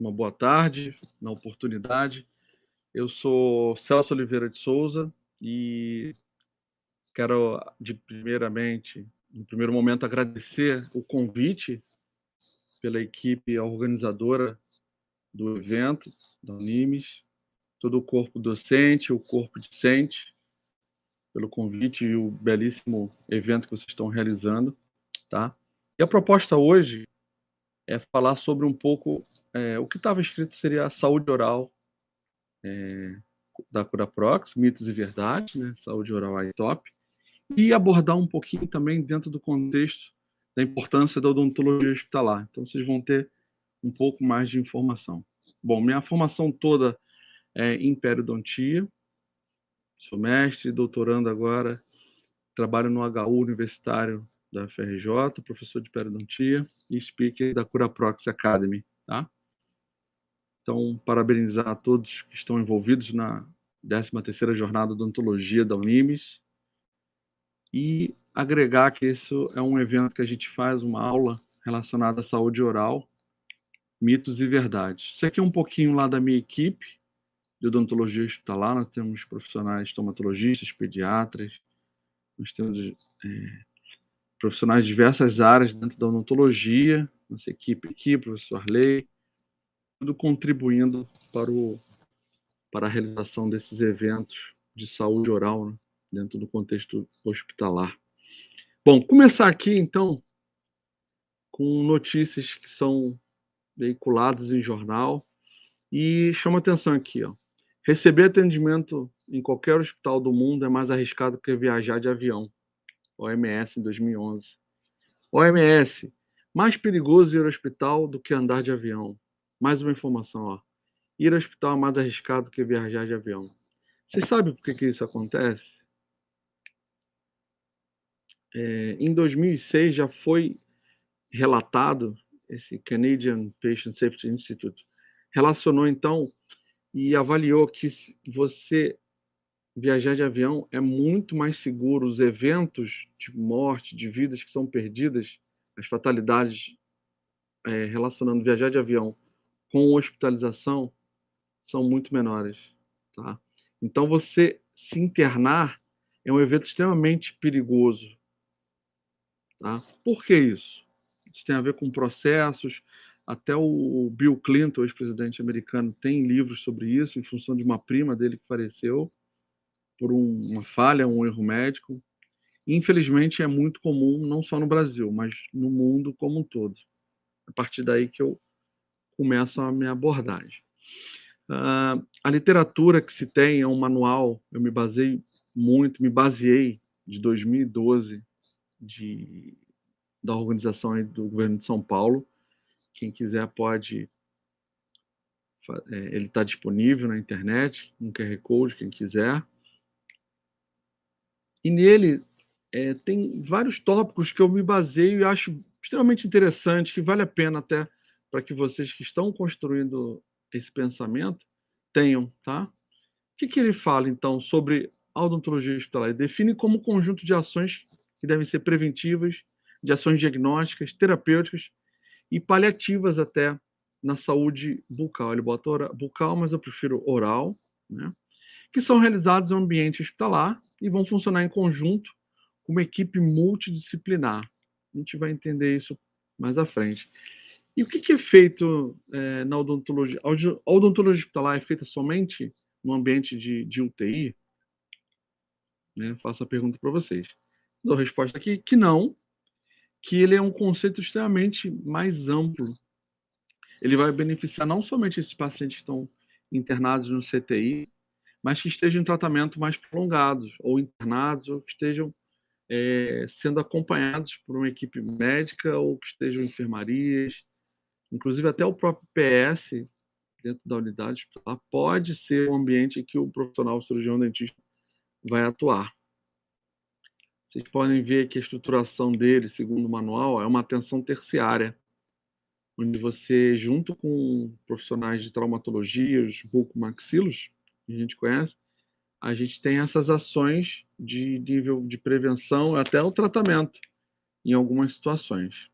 uma boa tarde, na oportunidade. Eu sou Celso Oliveira de Souza e quero, primeiramente, no primeiro momento, agradecer o convite pela equipe organizadora do evento, da Unimes, todo o corpo docente, o corpo discente, pelo convite e o belíssimo evento que vocês estão realizando, tá? E a proposta hoje é falar sobre um pouco o que estava escrito seria a saúde oral da Curaprox, mitos e verdades, né? Saúde oral aí top, e abordar um pouquinho também dentro do contexto da importância da odontologia hospitalar. Então vocês vão ter um pouco mais de informação. Bom, minha formação toda é em periodontia, sou mestre, doutorando agora, trabalho no HU universitário da FRJ, professor de periodontia e speaker da Curaprox Academy, tá? Então, parabenizar a todos que estão envolvidos na 13ª Jornada de Odontologia da Unimes e agregar que isso é um evento que a gente faz, uma aula relacionada à saúde oral, mitos e verdades. Isso aqui é um pouquinho lá da minha equipe de odontologia hospitalar. Nós temos profissionais estomatologistas, pediatras, nós temos profissionais de diversas áreas dentro da odontologia, nossa equipe aqui, professor Arley, tudo contribuindo para a realização desses eventos de saúde oral, né, dentro do contexto hospitalar. Bom, começar aqui, então, com notícias que são veiculadas em jornal e chama atenção aqui, ó. Receber atendimento em qualquer hospital do mundo é mais arriscado que viajar de avião. OMS em 2011. OMS, mais perigoso ir ao hospital do que andar de avião. Mais uma informação, ó. Ir ao hospital é mais arriscado que viajar de avião. Vocês sabem por que isso acontece? Em 2006 já foi relatado, esse Canadian Patient Safety Institute relacionou então e avaliou que você viajar de avião é muito mais seguro. Os eventos de morte, de vidas que são perdidas, as fatalidades relacionando viajar de avião com hospitalização são muito menores, tá? Então você se internar é um evento extremamente perigoso, tá? Por que isso? Isso tem a ver com processos. Até o Bill Clinton, ex-presidente americano, tem livros sobre isso, em função de uma prima dele que faleceu por uma falha, um erro médico. Infelizmente, é muito comum, não só no Brasil, mas no mundo como um todo. A partir daí que eu começo a minha abordagem. A literatura que se tem é um manual, eu me baseei de 2012 da organização aí do governo de São Paulo. Quem quiser pode, ele está disponível na internet, um QR Code, quem quiser. E nele tem vários tópicos que eu me baseio e acho extremamente interessante, que vale a pena até para que vocês que estão construindo esse pensamento tenham, tá? O que ele fala, então, sobre a odontologia hospitalar? Ele define como um conjunto de ações que devem ser preventivas, de ações diagnósticas, terapêuticas e paliativas até na saúde bucal. Ele bota bucal, mas eu prefiro oral, né? Que são realizados no ambiente hospitalar e vão funcionar em conjunto com uma equipe multidisciplinar. A gente vai entender isso mais à frente. E o que é feito na odontologia? A odontologia hospitalar é feita somente no ambiente de UTI? Né? Faço a pergunta para vocês. Dou a resposta aqui que não, que ele é um conceito extremamente mais amplo. Ele vai beneficiar não somente esses pacientes que estão internados no CTI, mas que estejam em tratamento mais prolongados, ou internados, ou que estejam sendo acompanhados por uma equipe médica, ou que estejam em enfermarias, inclusive até o próprio PS, dentro da unidade hospitalar, pode ser um ambiente em que o profissional cirurgião dentista vai atuar. Vocês podem ver que a estruturação dele, segundo o manual, é uma atenção terciária, onde você, junto com profissionais de traumatologia, os bucomaxilos, que a gente conhece, a gente tem essas ações de nível de prevenção até o tratamento em algumas situações.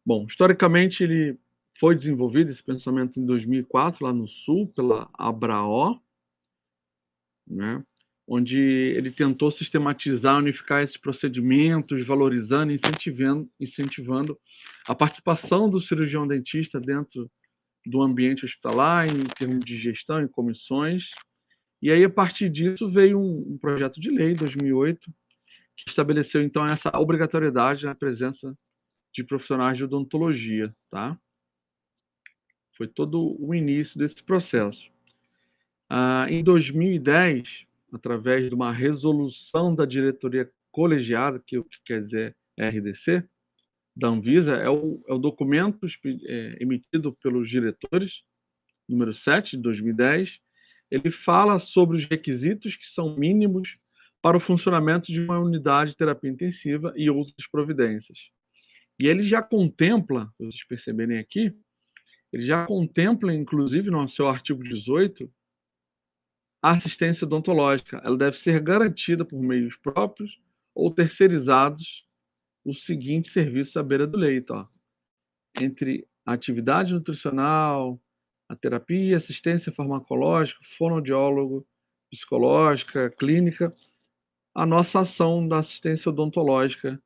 Bom, historicamente ele Foi desenvolvido esse pensamento em 2004, lá no Sul, pela Abraó, né? Onde ele tentou sistematizar, unificar esses procedimentos, valorizando e incentivando a participação do cirurgião dentista dentro do ambiente hospitalar, em termos de gestão, em comissões. E aí, a partir disso, veio um projeto de lei, em 2008, que estabeleceu, então, essa obrigatoriedade na presença de profissionais de odontologia, tá? Foi todo o início desse processo. Em 2010, através de uma resolução da diretoria colegiada, que quer dizer RDC, da Anvisa, é o documento emitido pelos diretores, número 7 de 2010, ele fala sobre os requisitos que são mínimos para o funcionamento de uma unidade de terapia intensiva e outras providências. E ele já contempla, vocês perceberem aqui, ele já contempla, inclusive, no seu artigo 18, a assistência odontológica. Ela deve ser garantida por meios próprios ou terceirizados os seguintes serviços à beira do leito, ó. Entre a atividade nutricional, a terapia, assistência farmacológica, fonoaudiólogo, psicológica, clínica, a nossa ação da assistência odontológica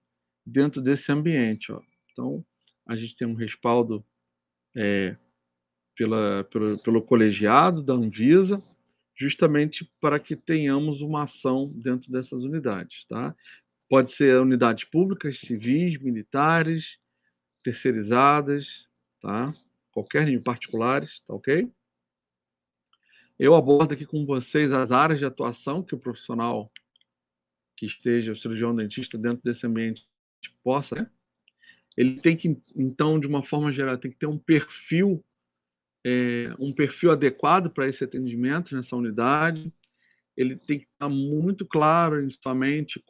dentro desse ambiente, ó. Então, a gente tem um respaldo pelo colegiado da Anvisa, justamente para que tenhamos uma ação dentro dessas unidades, tá? Pode ser unidades públicas, civis, militares, terceirizadas, tá? Qualquer nível, particulares, tá ok? Eu abordo aqui com vocês as áreas de atuação que o profissional que esteja, o cirurgião dentista, dentro desse ambiente possa, né? Ele tem que, então, de uma forma geral, tem que ter um perfil adequado para esse atendimento nessa unidade. Ele tem que estar muito claro em sua mente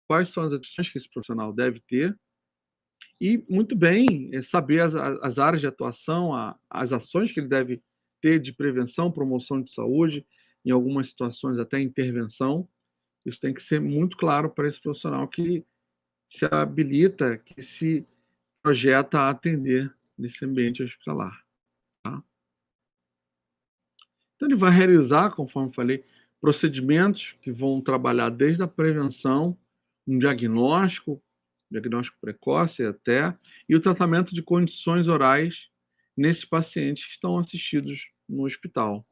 quais são as ações que esse profissional deve ter e, muito bem, saber as áreas de atuação, as ações que ele deve ter de prevenção, promoção de saúde, em algumas situações até intervenção. Isso tem que ser muito claro para esse profissional que se habilita, que se projeta a atender nesse ambiente hospitalar, tá? Então, ele vai realizar, conforme falei, procedimentos que vão trabalhar desde a prevenção, um diagnóstico precoce até, e o tratamento de condições orais nesses pacientes que estão assistidos no hospital.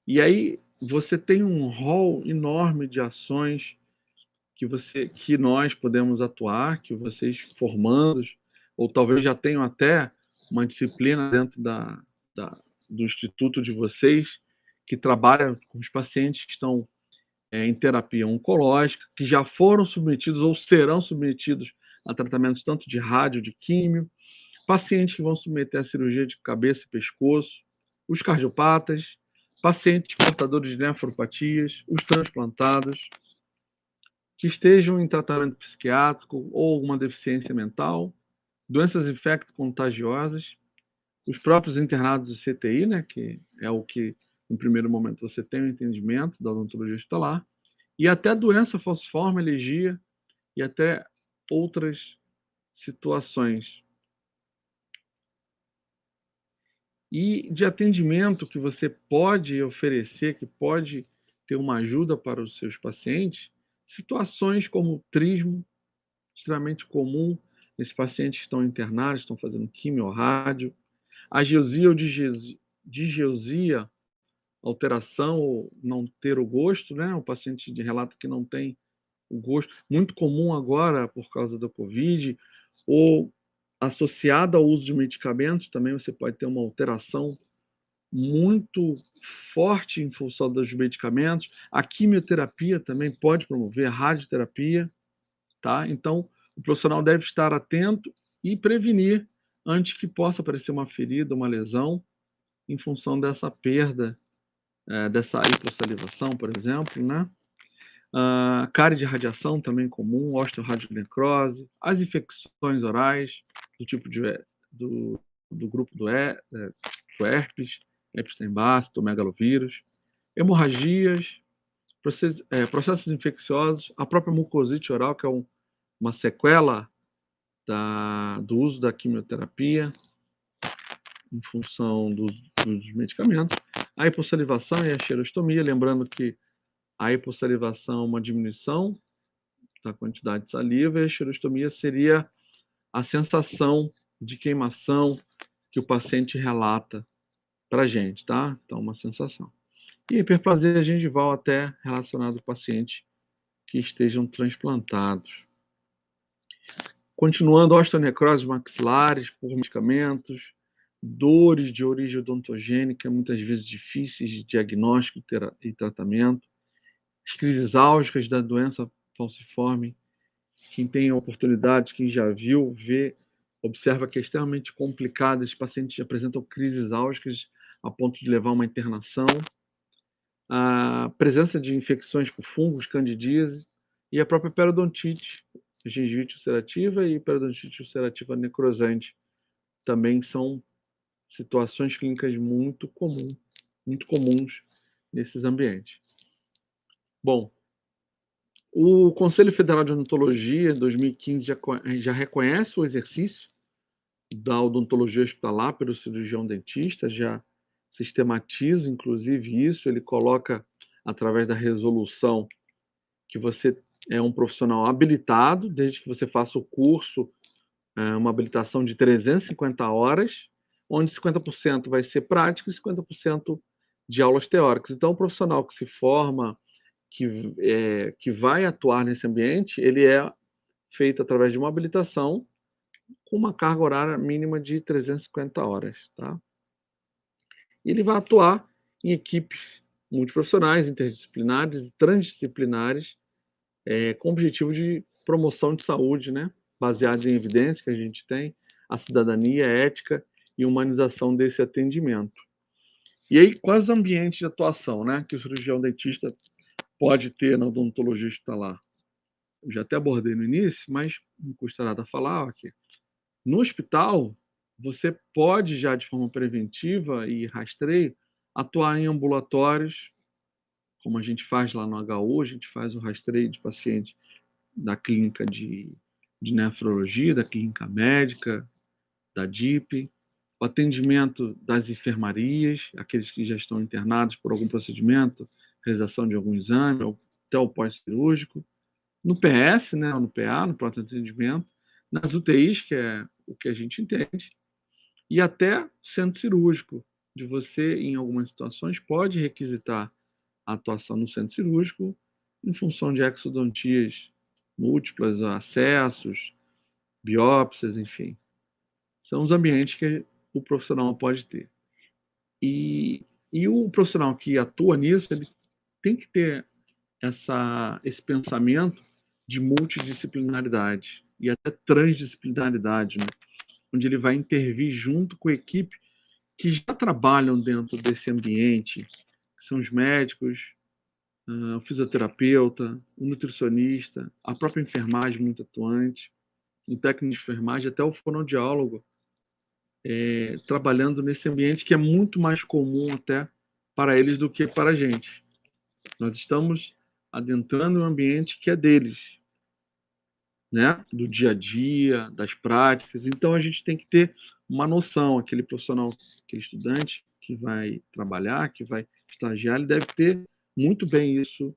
E aí você tem um rol enorme de ações que nós podemos atuar, que vocês formandos, ou talvez já tenham até uma disciplina dentro do instituto de vocês, que trabalha com os pacientes que estão em terapia oncológica, que já foram submetidos ou serão submetidos a tratamentos tanto de rádio, de químio, pacientes que vão submeter a cirurgia de cabeça e pescoço, os cardiopatas, pacientes portadores de nefropatias, os transplantados, que estejam em tratamento psiquiátrico ou alguma deficiência mental, doenças infecto-contagiosas, os próprios internados de CTI, né, que é o que, no primeiro momento, você tem o entendimento da odontologia hospitalar, e até doença falciforme, alergia e até outras situações. E de atendimento que você pode oferecer, que pode ter uma ajuda para os seus pacientes, situações como trismo, extremamente comum nesses pacientes que estão internados, estão fazendo quimio ou rádio, ageusia ou digeusia, alteração ou não ter o gosto, né? O paciente relata que não tem o gosto, muito comum agora por causa da Covid, ou associada ao uso de medicamentos, também você pode ter uma alteração muito forte em função dos medicamentos. A quimioterapia também pode promover, a radioterapia, tá? Então, o profissional deve estar atento e prevenir antes que possa aparecer uma ferida, uma lesão, em função dessa perda, dessa hipossalivação, por exemplo, né? Cárie de radiação também comum, osteoradionecrose, as infecções orais do tipo do grupo do herpes, Epstein-Barr, do megalovírus, hemorragias, processos infecciosos, a própria mucosite oral, que é uma sequela do uso da quimioterapia em função dos medicamentos. A hipossalivação e a xerostomia, lembrando que a hipossalivação é uma diminuição da quantidade de saliva e a xerostomia seria a sensação de queimação que o paciente relata para a gente, tá? Então, uma sensação. E hiperplasia gengival até relacionado ao paciente que estejam transplantados. Continuando, osteonecrose maxilares por medicamentos, dores de origem odontogênica, muitas vezes difíceis de diagnóstico e tratamento, as crises álgicas da doença falciforme. Quem tem oportunidade, quem já viu, vê, observa que é extremamente complicado. Esses pacientes apresentam crises álgicas a ponto de levar a uma internação. A presença de infecções por fungos, candidíase e a própria periodontite, gengivite ulcerativa e periodontite ulcerativa necrosante também são situações clínicas muito comuns nesses ambientes. Bom, o Conselho Federal de Odontologia, em 2015, já reconhece o exercício da odontologia hospitalar pelo cirurgião dentista, já sistematiza, inclusive, isso. Ele coloca, através da resolução, que você é um profissional habilitado, desde que você faça o curso, uma habilitação de 350 horas, onde 50% vai ser prática e 50% de aulas teóricas. Então, o profissional que se forma, que vai atuar nesse ambiente, ele é feito através de uma habilitação com uma carga horária mínima de 350 horas. Tá? E ele vai atuar em equipes multiprofissionais, interdisciplinares e transdisciplinares, com o objetivo de promoção de saúde, né? Baseados em evidência que a gente tem, a cidadania, a ética e humanização desse atendimento. E aí, quais os ambientes de atuação, né, que o cirurgião dentista pode ter na odontologia hospitalar? Eu já até abordei no início, mas não custa nada falar aqui. No hospital, você pode já de forma preventiva e rastreio atuar em ambulatórios, como a gente faz lá no HU, a gente faz o rastreio de pacientes da clínica de nefrologia, da clínica médica, da DIP, o atendimento das enfermarias, aqueles que já estão internados por algum procedimento, realização de algum exame, ou até o pós-cirúrgico, no PS, né, ou no PA, no pronto atendimento, nas UTIs, que é o que a gente entende, e até centro cirúrgico, de você, em algumas situações, pode requisitar a atuação no centro cirúrgico em função de exodontias múltiplas, acessos, biópsias, enfim. São os ambientes que o profissional pode ter. E o profissional que atua nisso, ele tem que ter esse pensamento de multidisciplinaridade e até transdisciplinaridade, né? Onde ele vai intervir junto com a equipe que já trabalham dentro desse ambiente, que são os médicos, o fisioterapeuta, o nutricionista, a própria enfermagem muito atuante, o técnico de enfermagem, até o fonoaudiólogo, trabalhando nesse ambiente que é muito mais comum até para eles do que para a gente. Nós estamos adentrando um ambiente que é deles, né? Do dia a dia, das práticas. Então a gente tem que ter uma noção, aquele profissional, aquele estudante que vai trabalhar, que vai estagiar, ele deve ter muito bem isso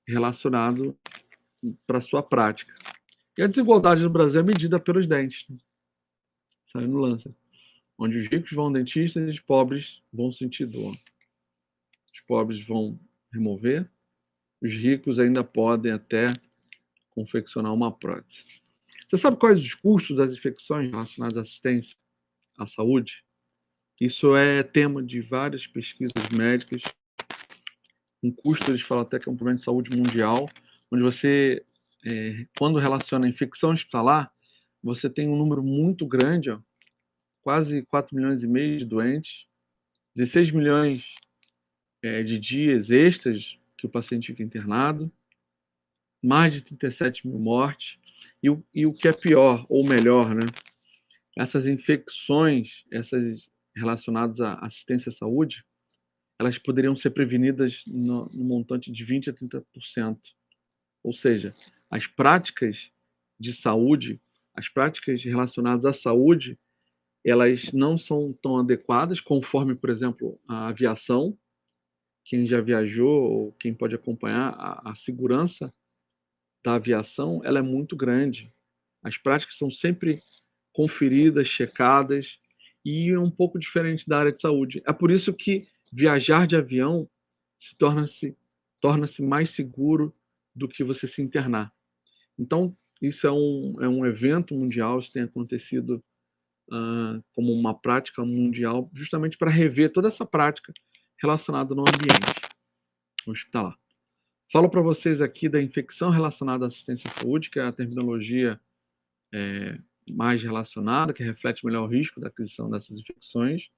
relacionado para a sua prática. E a desigualdade no Brasil é medida pelos dentes, né? Saiu no Lancet, onde os ricos vão ao dentista e os pobres vão sentir dor. Os pobres vão remover, os ricos ainda podem até confeccionar uma prótese. Você sabe quais os custos das infecções relacionadas à assistência à saúde? Isso é tema de várias pesquisas médicas. Um custo, eles falam até que é um problema de saúde mundial, onde você, quando relaciona a infecção hospitalar, você tem um número muito grande, ó, quase 4 milhões e meio de doentes, 16 milhões de dias extras que o paciente fica internado, mais de 37 mil mortes, e o que é pior, ou melhor, né? Essas infecções, essas relacionadas à assistência à saúde, elas poderiam ser prevenidas no montante de 20% a 30%. Ou seja, as práticas de saúde, as práticas relacionadas à saúde, elas não são tão adequadas, conforme, por exemplo, a aviação. Quem já viajou ou quem pode acompanhar, a segurança da aviação, ela é muito grande. As práticas são sempre conferidas, checadas, e é um pouco diferente da área de saúde. É por isso que viajar de avião torna-se mais seguro do que você se internar. Então, isso é um evento mundial, isso tem acontecido como uma prática mundial, justamente para rever toda essa prática relacionada no ambiente hospitalar. Falo para vocês aqui da infecção relacionada à assistência à saúde, que é a terminologia mais relacionada, que reflete melhor o risco da aquisição dessas infecções,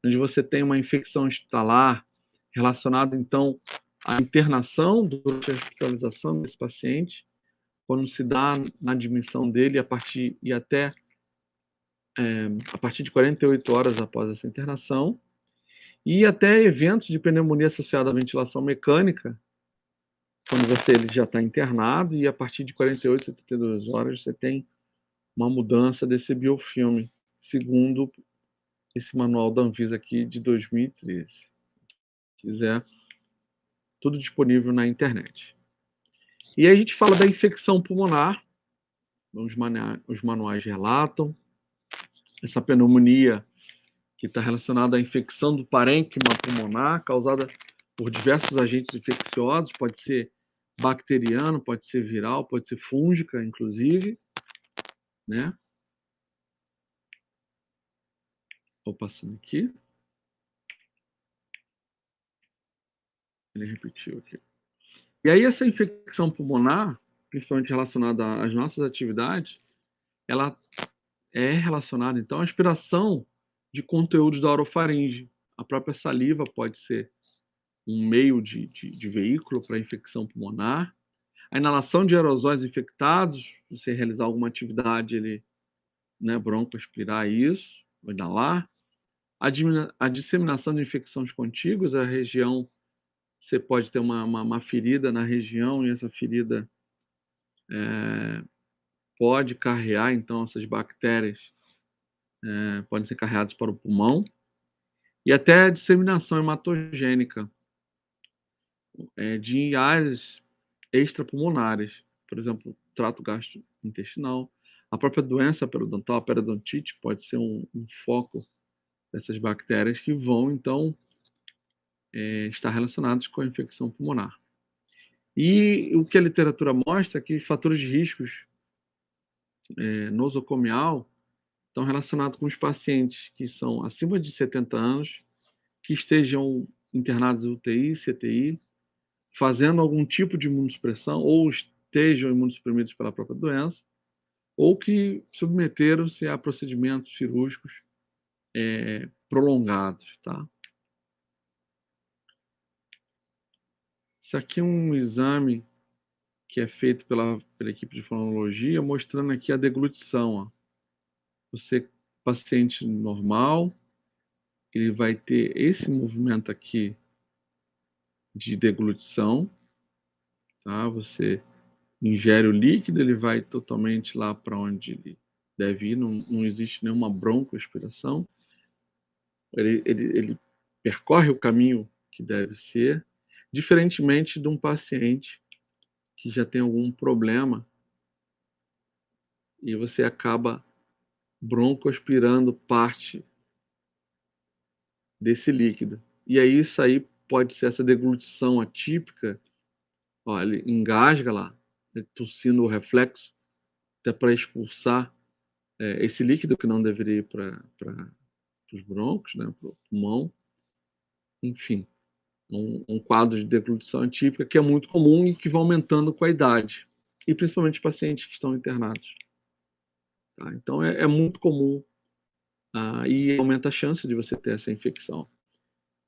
onde você tem uma infecção hospitalar relacionada, então, à internação durante a hospitalização desse paciente, quando se dá na admissão dele a partir de 48 horas após essa internação, e até eventos de pneumonia associada à ventilação mecânica, quando ele já está internado, e a partir de 48, 72 horas você tem uma mudança desse biofilme, segundo esse manual da Anvisa aqui de 2013. Se quiser, tudo disponível na internet. E aí a gente fala da infecção pulmonar, os manuais relatam essa pneumonia que está relacionada à infecção do parênquima pulmonar, causada por diversos agentes infecciosos, pode ser bacteriano, pode ser viral, pode ser fúngica, inclusive, né? Estou passando aqui. Ele repetiu aqui. E aí essa infecção pulmonar, principalmente relacionada às nossas atividades, ela é relacionada, então, à aspiração de conteúdos da orofaringe. A própria saliva pode ser um meio de veículo para a infecção pulmonar. A inalação de aerosóis infectados, você realizar alguma atividade, ele, né, broncoaspirar isso, ou inalar. A disseminação de infecções contíguas, a região, você pode ter uma ferida na região e essa ferida pode carrear, então, essas bactérias podem ser carreadas para o pulmão. E até a disseminação hematogênica de áreas extrapulmonares, por exemplo, trato gastrointestinal. A própria doença periodontal, a periodontite, pode ser um foco dessas bactérias que vão, então, estar relacionados com a infecção pulmonar. E o que a literatura mostra é que fatores de riscos nosocomial estão relacionados com os pacientes que são acima de 70 anos, que estejam internados em UTI, CTI, fazendo algum tipo de imunossupressão, ou estejam imunossuprimidos pela própria doença, ou que submeteram-se a procedimentos cirúrgicos prolongados, tá? Isso aqui é um exame que é feito pela equipe de fonologia, mostrando aqui a deglutição. Ó. Você, paciente normal, ele vai ter esse movimento aqui de deglutição, tá? Você ingere o líquido, ele vai totalmente lá para onde ele deve ir, não existe nenhuma broncoaspiração. Ele percorre o caminho que deve ser, diferentemente de um paciente que já tem algum problema e você acaba broncoaspirando parte desse líquido. E aí isso aí pode ser essa deglutição atípica, ó, ele engasga lá, tossindo o reflexo, até para expulsar esse líquido que não deveria ir para os broncos, né, para o pulmão. Enfim, um quadro de deglutição atípica que é muito comum e que vai aumentando com a idade, e principalmente pacientes que estão internados. Tá? Então é muito comum e aumenta a chance de você ter essa infecção.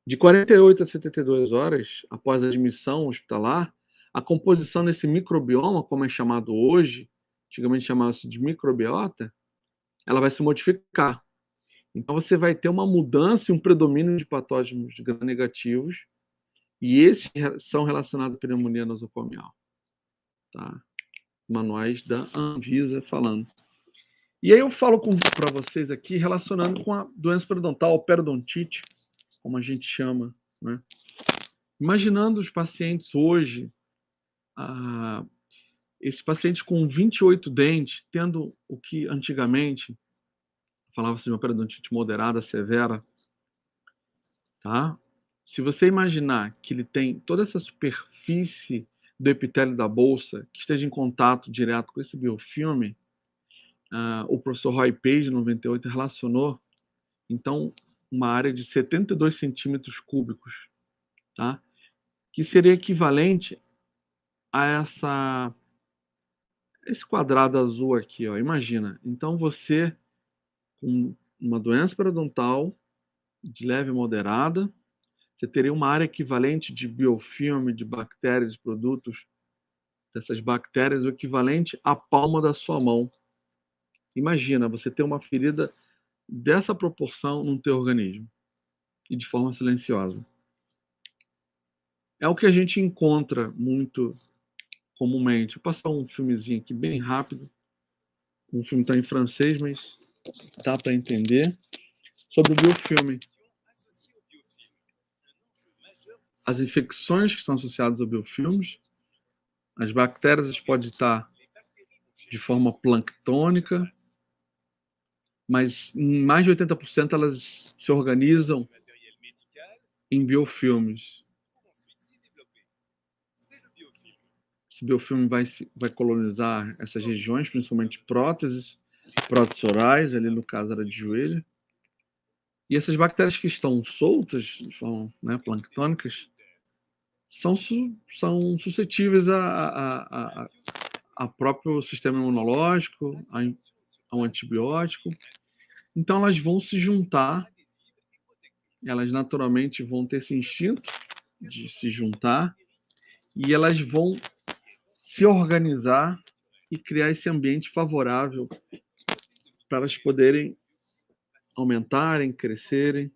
De 48 a 72 horas após a admissão hospitalar, a composição desse microbioma, como é chamado hoje, antigamente chamava-se de microbiota, ela vai se modificar. Então você vai ter uma mudança e um predomínio de patógenos gram-negativos, e esses são relacionados à pneumonia nosocomial. Tá? manuais da Anvisa falando. E aí eu falo para vocês aqui relacionando com a doença periodontal, periodontite, como a gente chama, né? Imaginando os pacientes hoje, esses pacientes com 28 dentes, tendo o que antigamente falava-se de uma periodontite moderada, severa, tá? Se você imaginar que ele tem toda essa superfície do epitélio da bolsa que esteja em contato direto com esse biofilme, o professor Roy Page, em 98, relacionou, então, uma área de 72 centímetros cúbicos, tá? Que seria equivalente a esse quadrado azul aqui, ó. Imagina. Então, você, com uma doença periodontal de leve e moderada, você teria uma área equivalente de biofilme, de bactérias, de produtos dessas bactérias, o equivalente à palma da sua mão. Imagina, você ter uma ferida dessa proporção no teu organismo e de forma silenciosa. É o que a gente encontra muito comumente. Vou passar um filmezinho aqui bem rápido. O filme está em francês, mas dá para entender. Sobre o biofilme. As infecções que são associadas ao biofilmes. As bactérias podem estar de forma planctônica, mas em mais de 80% elas se organizam em biofilmes. Esse biofilme vai colonizar essas regiões, principalmente próteses orais, ali no caso era de joelho. E essas bactérias que estão soltas, de forma, né, planctônicas, são suscetíveis a próprio sistema imunológico, ao antibiótico. Então elas vão se juntar, elas naturalmente vão ter esse instinto de se juntar e elas vão se organizar e criar esse ambiente favorável para elas poderem aumentarem, crescerem.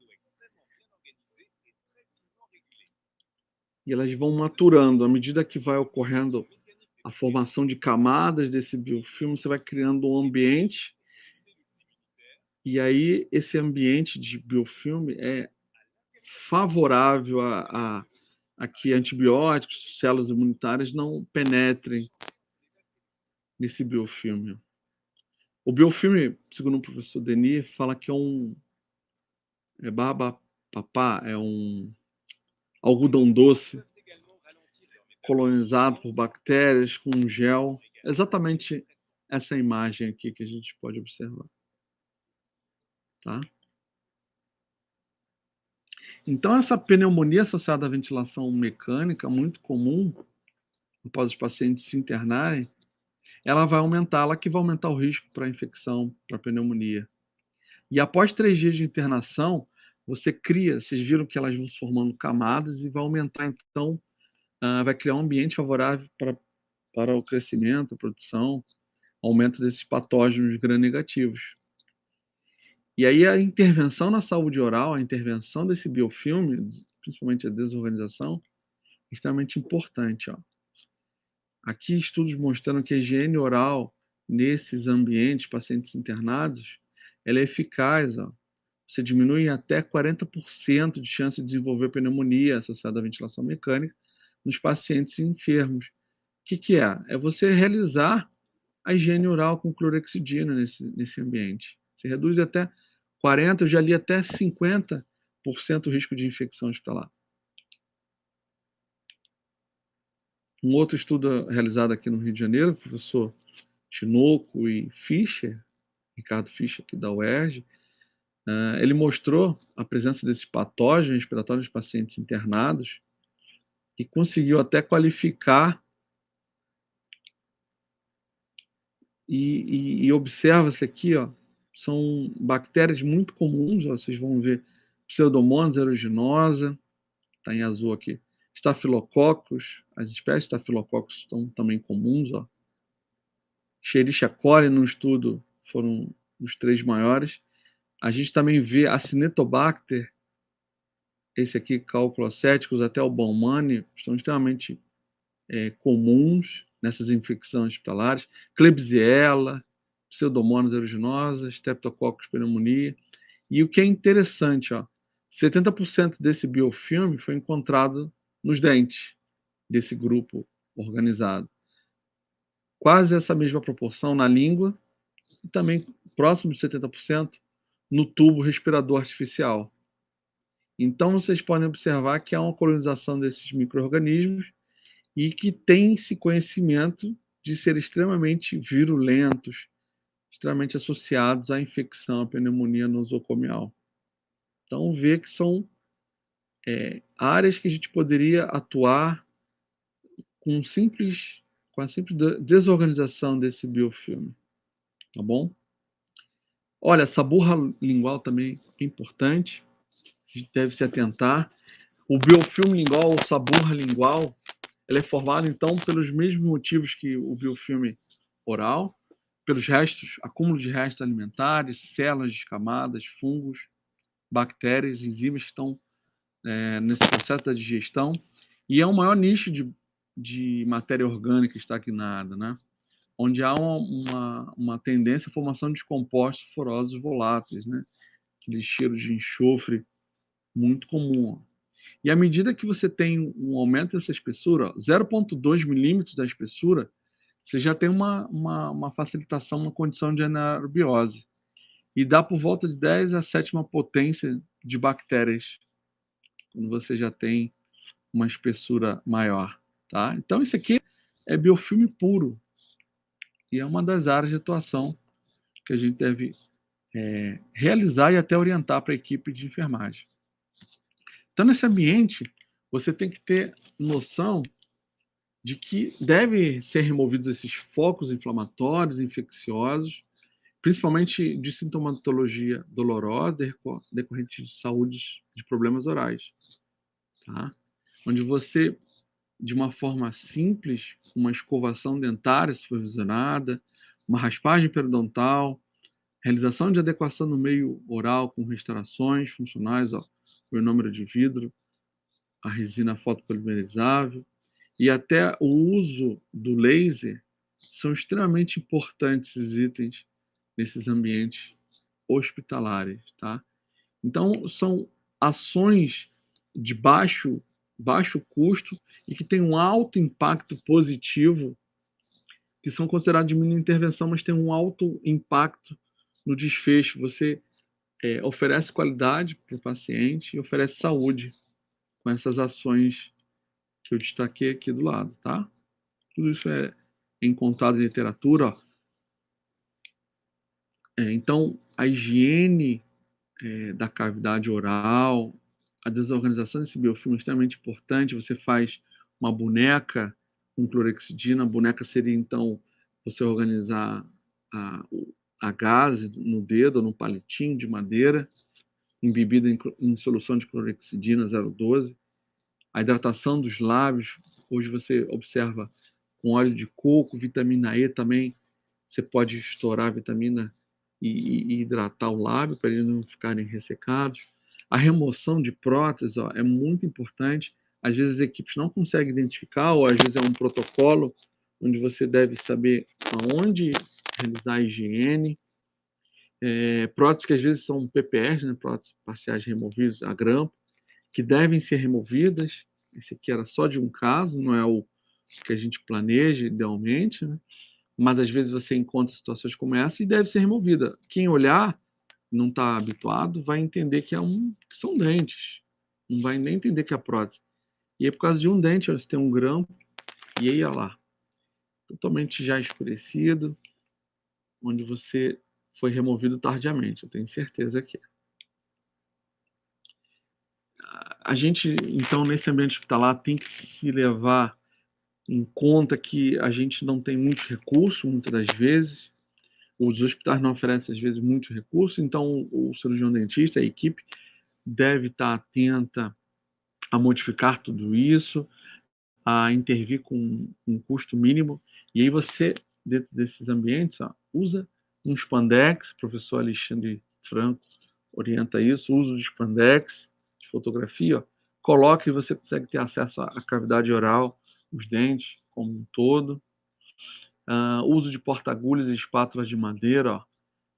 E elas vão maturando. À medida que vai ocorrendo a formação de camadas desse biofilme, você vai criando um ambiente. E aí, esse ambiente de biofilme é favorável a que antibióticos, células imunitárias não penetrem nesse biofilme. O biofilme, segundo o professor Denis, fala que é baba-papá, é um algodão doce colonizado por bactérias com um gel. Exatamente essa imagem aqui que a gente pode observar. Tá? Então, essa pneumonia associada à ventilação mecânica, muito comum, após os pacientes se internarem, ela vai aumentar, que vai aumentar o risco para infecção, para pneumonia. E após 3 dias de internação, vocês viram que elas vão se formando camadas e vai aumentar, então, vai criar um ambiente favorável para o crescimento, a produção, aumento desses patógenos gram-negativos. E aí a intervenção na saúde oral, a intervenção desse biofilme, principalmente a desorganização, é extremamente importante. Ó. Aqui estudos mostrando que a higiene oral nesses ambientes, pacientes internados, ela é eficaz. Ó. Você diminui até 40% de chance de desenvolver pneumonia associada à ventilação mecânica nos pacientes enfermos. O que é? É você realizar a higiene oral com clorexidina nesse ambiente. Você reduz até 40%, eu já li até 50% o risco de infecção hospitalar. Um outro estudo realizado aqui no Rio de Janeiro, o professor Tinoco e Fischer, Ricardo Fischer, aqui da UERJ, ele mostrou a presença desses patógenos respiratórios nos pacientes internados e conseguiu até qualificar e observa-se aqui, ó, são bactérias muito comuns, ó, vocês vão ver Pseudomonas aeruginosa, está em azul aqui, Staphylococcus, as espécies de Staphylococcus estão também comuns, ó. Escherichia coli no estudo foram os 3 maiores. A gente também vê Acinetobacter, esse aqui, Calculocéticos, até o Baumannii, estão extremamente comuns nessas infecções hospitalares, Klebsiella, Pseudomonas aeruginosa, Streptococcus pneumonia. E o que é interessante, 70% desse biofilme foi encontrado nos dentes desse grupo organizado. Quase essa mesma proporção na língua e também próximo de 70% no tubo respirador artificial. Então, vocês podem observar que há uma colonização desses micro-organismos e que tem esse conhecimento de ser extremamente virulentos, extremamente associados à infecção, à pneumonia nosocomial. Então, vê que são áreas que a gente poderia atuar com a simples desorganização desse biofilme. Tá bom? Olha, essa burra lingual também é importante, a gente deve se atentar. O biofilme lingual, ou saburra lingual, ela é formada, então, pelos mesmos motivos que o biofilme oral, pelos restos, acúmulo de restos alimentares, células descamadas, fungos, bactérias, enzimas que estão nesse processo da digestão, e é o maior nicho de matéria orgânica estagnada, né? Onde há uma tendência à formação de compostos forosos voláteis, né? Aquele cheiro de enxofre muito comum. E à medida que você tem um aumento dessa espessura, 0,2 milímetros da espessura, você já tem uma facilitação, uma condição de anaerobiose. E dá por volta de 10 a sétima potência de bactérias, quando você já tem uma espessura maior. Tá? Então, isso aqui é biofilme puro. E é uma das áreas de atuação que a gente deve realizar e até orientar para a equipe de enfermagem. Então, nesse ambiente, você tem que ter noção de que deve ser removidos esses focos inflamatórios, infecciosos, principalmente de sintomatologia dolorosa decorrente de saúde de problemas orais, tá? Onde você, de uma forma simples, uma escovação dentária supervisionada, uma raspagem periodontal, realização de adequação no meio oral com restaurações funcionais, o enômero de vidro, a resina fotopolimerizável, e até o uso do laser são extremamente importantes esses itens nesses ambientes hospitalares, tá? Então, são ações de baixo custo e que têm um alto impacto positivo, que são considerados de mínima intervenção, mas têm um alto impacto no desfecho. Você oferece qualidade para o paciente e oferece saúde com essas ações que eu destaquei aqui do lado, tá? Tudo isso é encontrado em literatura. Então, a higiene da cavidade oral, a desorganização desse biofilme é extremamente importante. Você faz uma boneca com clorexidina. A boneca seria, então, você organizar a gase no dedo ou no palitinho de madeira, embebida em solução de clorexidina 0,12. A hidratação dos lábios, hoje você observa com óleo de coco, vitamina E também, você pode estourar a vitamina e hidratar o lábio para eles não ficarem ressecados. A remoção de próteses é muito importante. Às vezes as equipes não conseguem identificar, ou às vezes é um protocolo onde você deve saber aonde realizar a higiene. Próteses que às vezes são PPRs, né, próteses parciais removíveis a grampo, que devem ser removidas. Esse aqui era só de um caso, não é o que a gente planeja idealmente, né? Mas às vezes você encontra situações como essa e deve ser removida. Quem olhar, não está habituado, vai entender que são dentes. Não vai nem entender que é prótese. E é por causa de um dente, você tem um grampo, e aí, olha lá, totalmente já escurecido, onde você foi removido tardiamente, eu tenho certeza que é. A gente, então, nesse ambiente hospitalar, tem que se levar em conta que a gente não tem muitos recursos, muitas das vezes. Os hospitais não oferecem, às vezes, muitos recursos, então o cirurgião dentista, a equipe, deve estar atenta a modificar tudo isso, a intervir com um custo mínimo. E aí você, dentro desses ambientes, usa um spandex, o professor Alexandre Franco orienta isso, uso de spandex, de fotografia, coloque e você consegue ter acesso à cavidade oral, os dentes como um todo. Uso de porta-agulhas e espátulas de madeira, ó.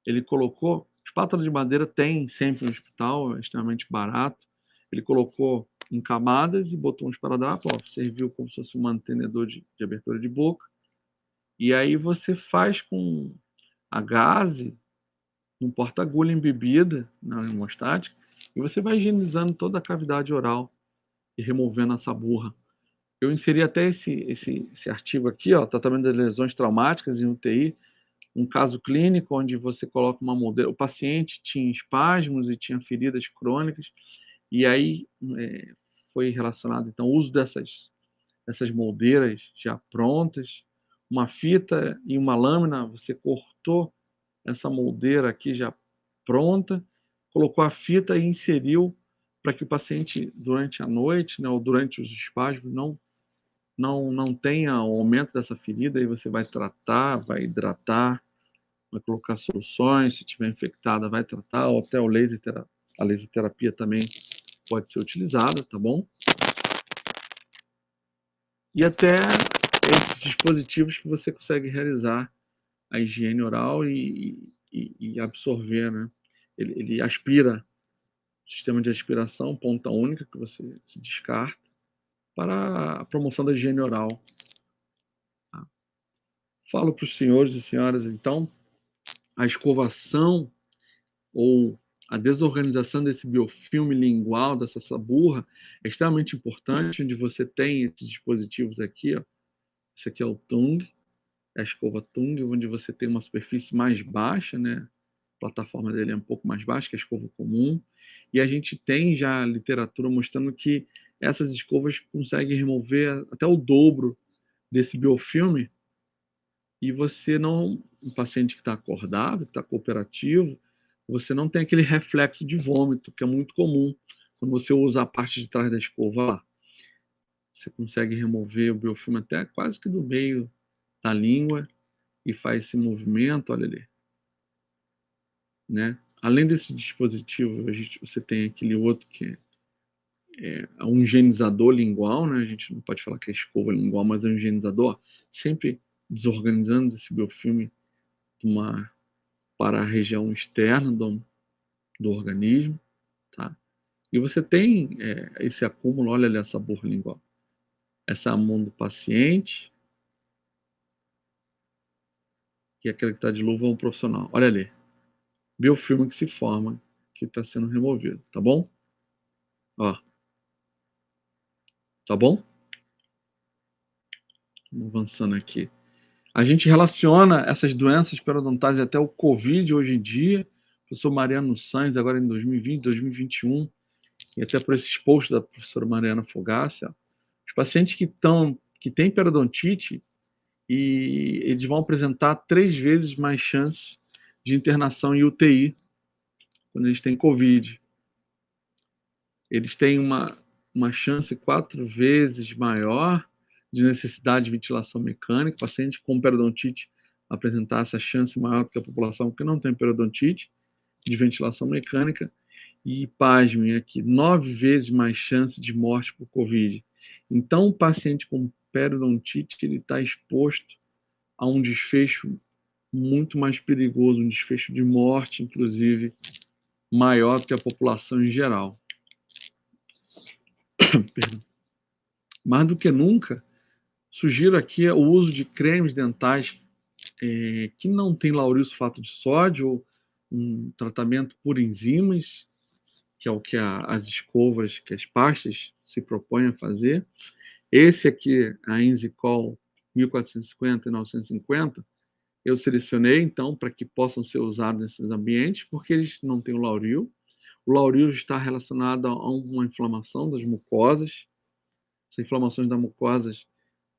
Ele colocou... Espátula de madeira tem sempre no hospital, é extremamente barato. Ele colocou em camadas e botou um esparadrapo, ó, serviu como se fosse um mantenedor de abertura de boca. E aí você faz com a gaze, um porta-agulha embebida na hemostática, e você vai higienizando toda a cavidade oral e removendo essa burra. Eu inseri até esse artigo aqui, ó, tratamento das lesões traumáticas em UTI, um caso clínico onde você coloca uma moldeira. O paciente tinha espasmos e tinha feridas crônicas, e aí foi relacionado, então, o uso dessas moldeiras já prontas, uma fita e uma lâmina, você cortou essa moldeira aqui já pronta, colocou a fita e inseriu para que o paciente, durante a noite, né, ou durante os espasmos, não tenha o aumento dessa ferida, aí você vai tratar, vai hidratar, vai colocar soluções, se tiver infectada, vai tratar, ou até a laser terapia também pode ser utilizada, tá bom? E até esses dispositivos que você consegue realizar a higiene oral e absorver, né? Ele aspira, sistema de aspiração, ponta única, que você se descarta, para a promoção da higiene oral. Tá? Falo para os senhores e senhoras, então, a escovação ou a desorganização desse biofilme lingual, dessa saburra, é extremamente importante, onde você tem esses dispositivos aqui, ó. Esse aqui é o tongue, é a escova tongue, onde você tem uma superfície mais baixa, né? A plataforma dele é um pouco mais baixa que a escova comum. E a gente tem já literatura mostrando que essas escovas conseguem remover até o dobro desse biofilme. E você não, um paciente que está acordado, que está cooperativo, você não tem aquele reflexo de vômito, que é muito comum quando você usa a parte de trás da escova lá. Você consegue remover o biofilme até quase que do meio da língua e faz esse movimento, olha ali, né? Além desse dispositivo, você tem aquele outro que é um higienizador lingual, né? A gente não pode falar que é escova lingual, mas é um higienizador, sempre desorganizando esse biofilme para a região externa do organismo, tá? E você tem esse acúmulo, olha ali essa borra lingual. Essa é a mão do paciente, e aquele que está de luva é um profissional. Olha ali, biofilme que se forma, que está sendo removido, tá bom? Ó, tá bom? Vamos avançando aqui. A gente relaciona essas doenças periodontais até o Covid hoje em dia. O professor Mariano Sanz, agora em 2020, 2021, e até por esses posts da professora Mariana Fogaça, os pacientes que têm periodontite, e eles vão apresentar 3 vezes mais chances de internação em UTI quando eles têm Covid. Eles têm uma chance 4 vezes maior de necessidade de ventilação mecânica. O paciente com periodontite apresentar essa chance maior do que a população que não tem periodontite de ventilação mecânica. E, pasmem aqui, 9 vezes mais chance de morte por Covid. Então, o paciente com periodontite ele está exposto a um desfecho muito mais perigoso, um desfecho de morte, inclusive, maior do que a população em geral. Mais do que nunca, sugiro aqui o uso de cremes dentais que não tem lauril sulfato de sódio ou um tratamento por enzimas, que é o que as escovas, que as pastas se propõem a fazer. Esse aqui, a Enzicol 1450 e 950, eu selecionei, então, para que possam ser usados nesses ambientes, porque eles não têm o lauril. O lauril está relacionado a uma inflamação das mucosas. Essas inflamações das mucosas,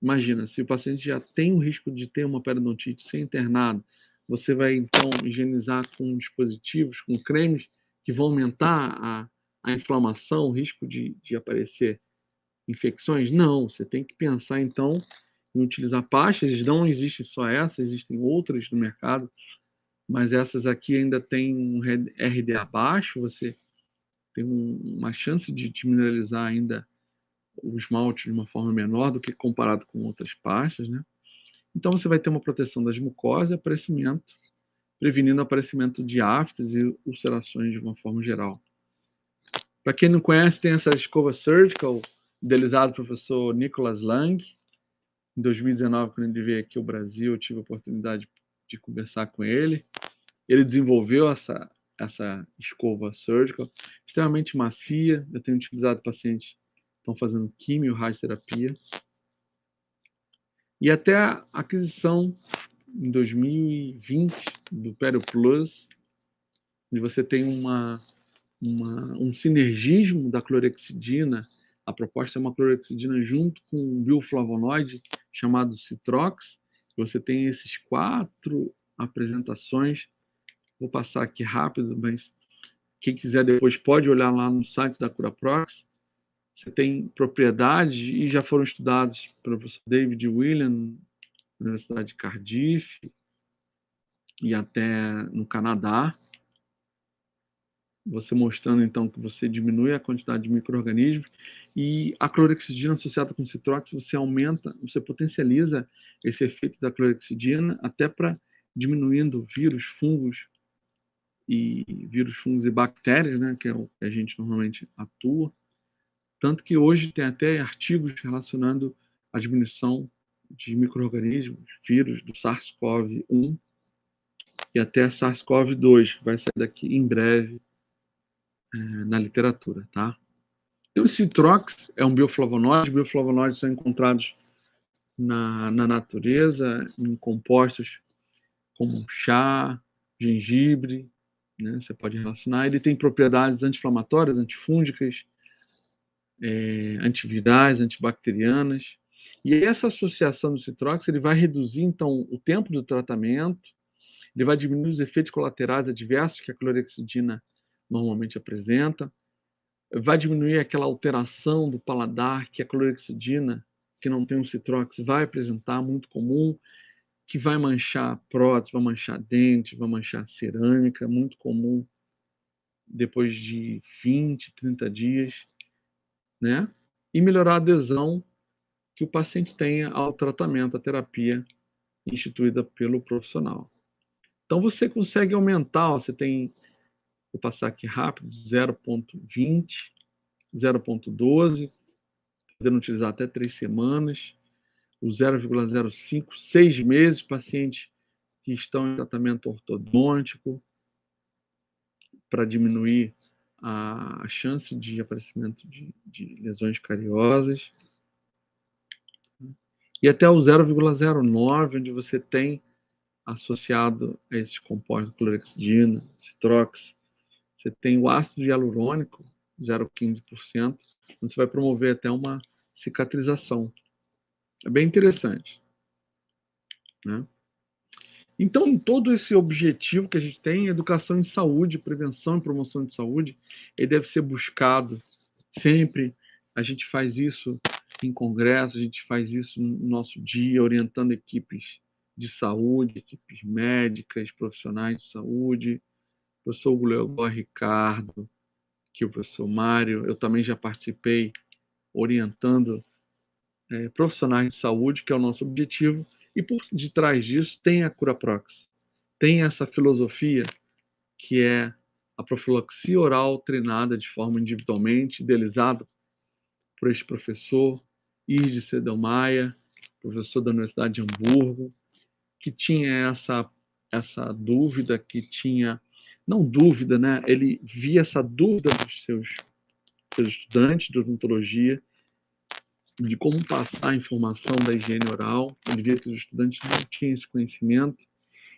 imagina, se o paciente já tem o risco de ter uma periodontite ser internado, você vai, então, higienizar com dispositivos, com cremes, que vão aumentar a inflamação, o risco de aparecer infecções? Não, você tem que pensar, então, em utilizar pastas. Não existe só essa, existem outras no mercado, mas essas aqui ainda têm um RDA baixo, você tem uma chance de mineralizar ainda o esmalte de uma forma menor do que comparado com outras pastas, né? Então, você vai ter uma proteção das mucosas e aparecimento, prevenindo o aparecimento de aftas e ulcerações de uma forma geral. Para quem não conhece, tem essa escova surgical, idealizada pelo professor Nicholas Lang. Em 2019, quando ele veio aqui ao Brasil, eu tive a oportunidade de conversar com ele. Ele desenvolveu essa escova surgical, extremamente macia. Eu tenho utilizado pacientes que estão fazendo quimio, radioterapia. E até a aquisição, em 2020, do Perio Plus, onde você tem um sinergismo da clorexidina. A proposta é uma clorexidina junto com um bioflavonoide chamado Citrox. Você tem esses 4 apresentações. Vou passar aqui rápido, mas quem quiser depois pode olhar lá no site da CuraProx. Você tem propriedades e já foram estudados pelo professor David William, na Universidade de Cardiff e até no Canadá. Você mostrando, então, que você diminui a quantidade de micro-organismos e a clorexidina associada com citrox, você aumenta, você potencializa esse efeito da clorexidina até para diminuindo vírus, fungos e bactérias, né, que é o que a gente normalmente atua. Tanto que hoje tem até artigos relacionando a diminuição de micro-organismos, vírus do SARS-CoV-1 e até SARS-CoV-2, vai sair daqui em breve na literatura, tá? E o citrox é um bioflavonoide. Os bioflavonoides são encontrados na natureza, em compostos como chá, gengibre, né? Você pode relacionar. Ele tem propriedades anti-inflamatórias, antifúngicas, antivirais, antibacterianas. E essa associação do citrox ele vai reduzir, então, o tempo do tratamento, ele vai diminuir os efeitos colaterais adversos que a clorexidina normalmente apresenta, vai diminuir aquela alteração do paladar que a clorexidina, que não tem um citrox, vai apresentar, muito comum, que vai manchar prótese, vai manchar dente, vai manchar cerâmica, muito comum depois de 20, 30 dias, né? E melhorar a adesão que o paciente tenha ao tratamento, à terapia instituída pelo profissional. Então você consegue aumentar, você tem, vou passar aqui rápido, 0,20, 0,12, podendo utilizar até 3 semanas, o 0,05, 6 meses, pacientes que estão em tratamento ortodôntico, para diminuir a chance de aparecimento de lesões cariosas. E até o 0,09, onde você tem associado a esses compostos, clorexidina, citrox, você tem o ácido hialurônico, 0,15%, onde você vai promover até uma cicatrização. É bem interessante, né? Então, todo esse objetivo que a gente tem, educação em saúde, prevenção e promoção de saúde, ele deve ser buscado sempre. A gente faz isso em congresso, a gente faz isso no nosso dia, orientando equipes de saúde, equipes médicas, profissionais de saúde, o professor Gulegó Ricardo, que o professor Mário, eu também já participei orientando profissionais de saúde, que é o nosso objetivo, e por detrás disso tem a CuraProx. Tem essa filosofia que é a profilaxia oral treinada de forma individualmente, idealizada por este professor, Ide Sedelmaia, professor da Universidade de Hamburgo, que tinha essa dúvida, que tinha, não dúvida, né? Ele via essa dúvida dos seus estudantes de odontologia, de como passar a informação da higiene oral. Ele via que os estudantes não tinham esse conhecimento,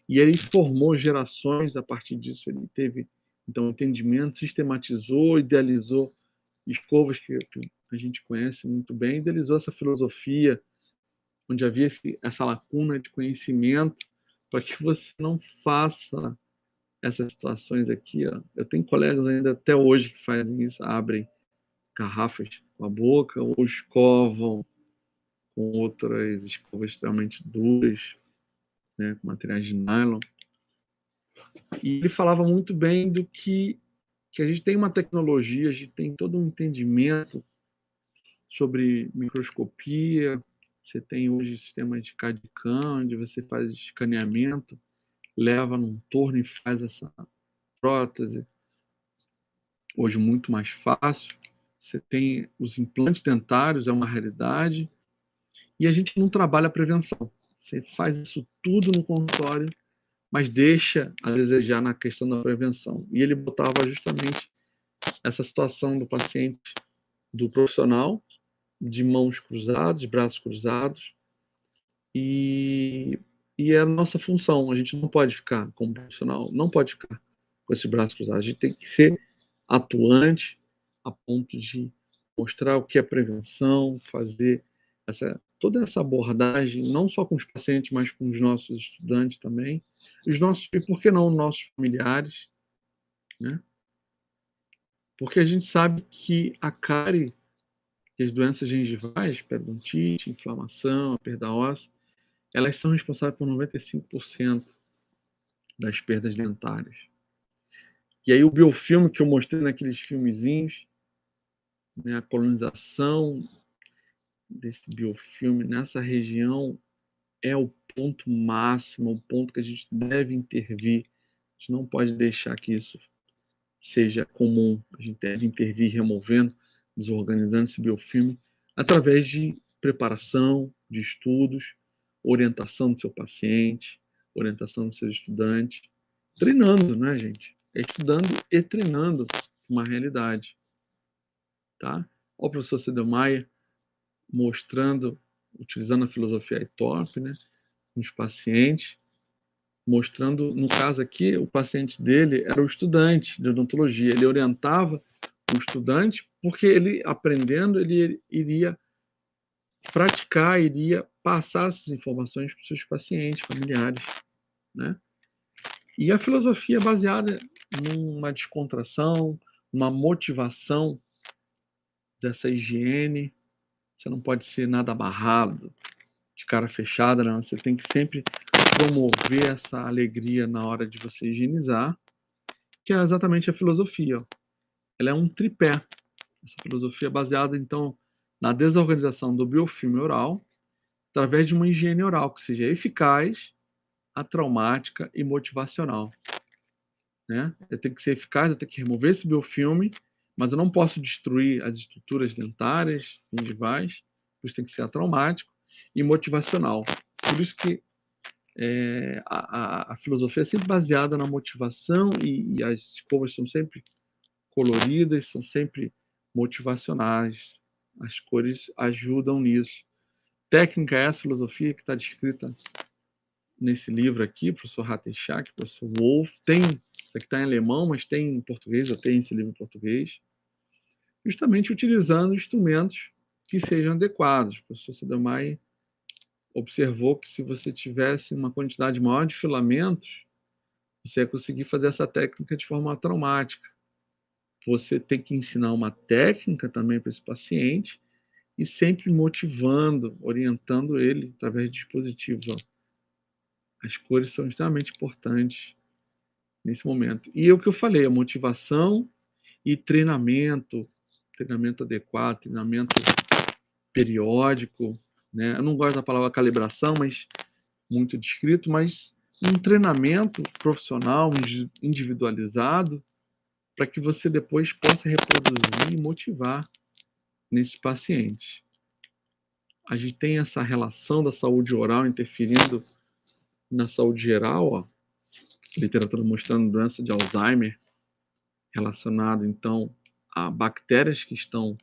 e ele formou gerações a partir disso. Ele teve, então, entendimento, sistematizou, idealizou escovas que a gente conhece muito bem, idealizou essa filosofia, onde havia essa lacuna de conhecimento, para que você não faça essas situações aqui. Ó. Eu tenho colegas ainda até hoje que fazem isso, abrem garrafas com a boca ou escovam com outras escovas extremamente duras, né, com materiais de nylon. E ele falava muito bem do que a gente tem uma tecnologia, a gente tem todo um entendimento sobre microscopia, Você tem hoje sistemas de CAD/CAM, onde você faz escaneamento, leva num torno e faz essa prótese. Hoje muito mais fácil. Você tem os implantes dentários, é uma realidade. E a gente não trabalha a prevenção. Você faz isso tudo no consultório, mas deixa a desejar na questão da prevenção. E ele botava justamente essa situação do paciente, do profissional, de mãos cruzadas, braços cruzados, e, é a nossa função. A gente não pode ficar como profissional, não pode ficar com esses braços cruzados. A gente tem que ser atuante a ponto de mostrar o que é prevenção, fazer toda essa abordagem, não só com os pacientes, mas com os nossos estudantes também, e por que não, nossos familiares, né? Porque a gente sabe que a cárie e as doenças gengivais, periodontite, inflamação, a perda óssea, elas são responsáveis por 95% das perdas dentárias. E aí o biofilme que eu mostrei naqueles filmezinhos, né, a colonização desse biofilme nessa região é o ponto máximo, o ponto que a gente deve intervir. A gente não pode deixar que isso seja comum. A gente deve intervir removendo, desorganizando esse biofilme através de preparação, de estudos, orientação do seu paciente, orientação dos seus estudantes, treinando, né, gente? É estudando e treinando uma realidade, tá? Ó, o professor Sedelmayer mostrando, utilizando a filosofia ITOP, né, nos pacientes, mostrando, no caso aqui, o paciente dele era o estudante de odontologia. Ele orientava o estudante porque ele, aprendendo, ele iria praticar, iria passar essas informações para os seus pacientes, familiares, né? E a filosofia é baseada numa descontração, uma motivação dessa higiene. Você não pode ser nada amarrado, de cara fechada, não. Você tem que sempre promover essa alegria na hora de você higienizar, que é exatamente a filosofia. Ela é um tripé. Essa filosofia é baseada, então, na desorganização do biofilme oral, através de uma higiene oral que seja eficaz, atraumática e motivacional. Né? Eu tenho que ser eficaz, eu tenho que remover esse biofilme, mas eu não posso destruir as estruturas dentárias, gengivais, por isso tem que ser atraumático e motivacional. Por isso que a filosofia é sempre baseada na motivação e as escovas são sempre coloridas, são sempre motivacionais. As cores ajudam nisso. Técnica é essa filosofia que está descrita nesse livro aqui, professor Rattechak, professor Wolff. Tem, isso aqui está em alemão, mas tem em português, eu tenho esse livro em português. Justamente utilizando instrumentos que sejam adequados. O professor Sedelmayer observou que se você tivesse uma quantidade maior de filamentos, você ia conseguir fazer essa técnica de forma traumática. Você tem que ensinar uma técnica também para esse paciente e sempre motivando, orientando ele através de dispositivos. Ó. As cores são extremamente importantes nesse momento. E é o que eu falei, a motivação e treinamento adequado, treinamento periódico, né? Eu não gosto da palavra calibração, mas muito descrito, mas um treinamento profissional, individualizado, para que você depois possa reproduzir e motivar nesses pacientes. A gente tem essa relação da saúde oral interferindo na saúde geral, ó. Literatura mostrando doença de Alzheimer relacionado então a bactérias que estão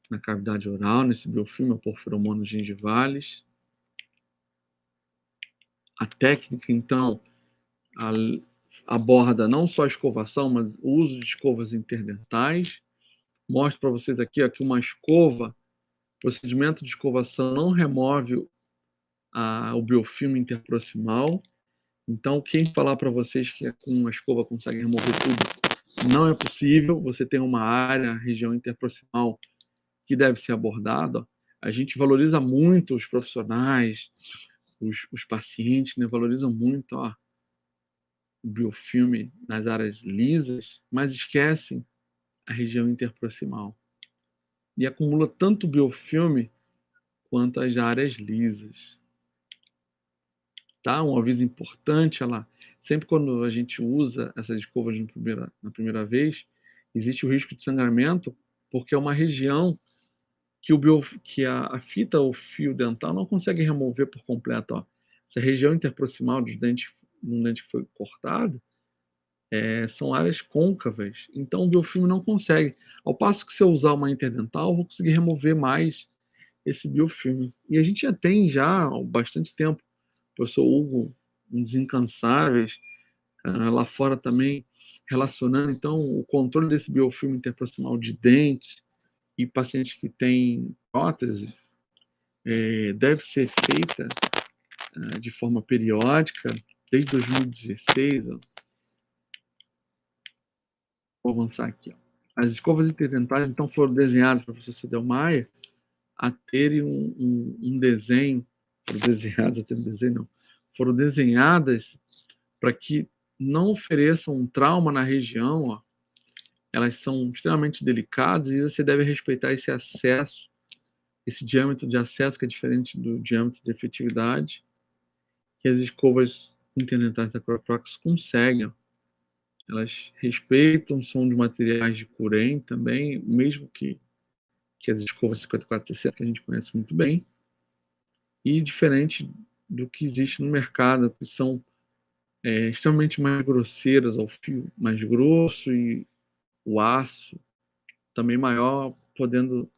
na cavidade oral, nesse biofilme, o porfiromonas gingivalis. A técnica, então, aborda não só a escovação, mas o uso de escovas interdentais. Mostro para vocês aqui ó, que uma escova, o procedimento de escovação não remove o biofilme interproximal. Então, quem falar para vocês que com uma escova consegue remover tudo, não é possível. Você tem uma área, região interproximal, que deve ser abordada. A gente valoriza muito os profissionais, os pacientes, né? Valorizam muito ó, o biofilme nas áreas lisas, mas esquecem a região interproximal. E acumula tanto biofilme quanto as áreas lisas. Tá? Um aviso importante, sempre quando a gente usa essas escovas na primeira vez, existe o risco de sangramento, porque é uma região que a fita ou fio dental não consegue remover por completo. Ó. Essa região interproximal dos dentes, um dente que foi cortado, são áreas côncavas, então o biofilme não consegue. Ao passo que se eu usar uma interdental, eu vou conseguir remover mais esse biofilme. E a gente já tem há bastante tempo, o professor Hugo, um dos incansáveis, lá fora também, relacionando então o controle desse biofilme interproximal de dentes e pacientes que têm próteses, deve ser feita de forma periódica, desde 2016. Ó. Vou avançar aqui. Ó. As escovas interdentais, então, foram desenhadas, professor Cedel Maia, a terem um desenho, foram desenhadas para que não ofereçam um trauma na região. Ó. Elas são extremamente delicadas e você deve respeitar esse acesso, esse diâmetro de acesso que é diferente do diâmetro de efetividade, que as escovas interdentais da Coroprox conseguem. Ó. Elas respeitam, são de materiais de Curem também, mesmo que as escovas 54TC, que a gente conhece muito bem, e diferente do que existe no mercado, que são extremamente mais grosseiras, ao fio mais grosso e o aço também maior, podendo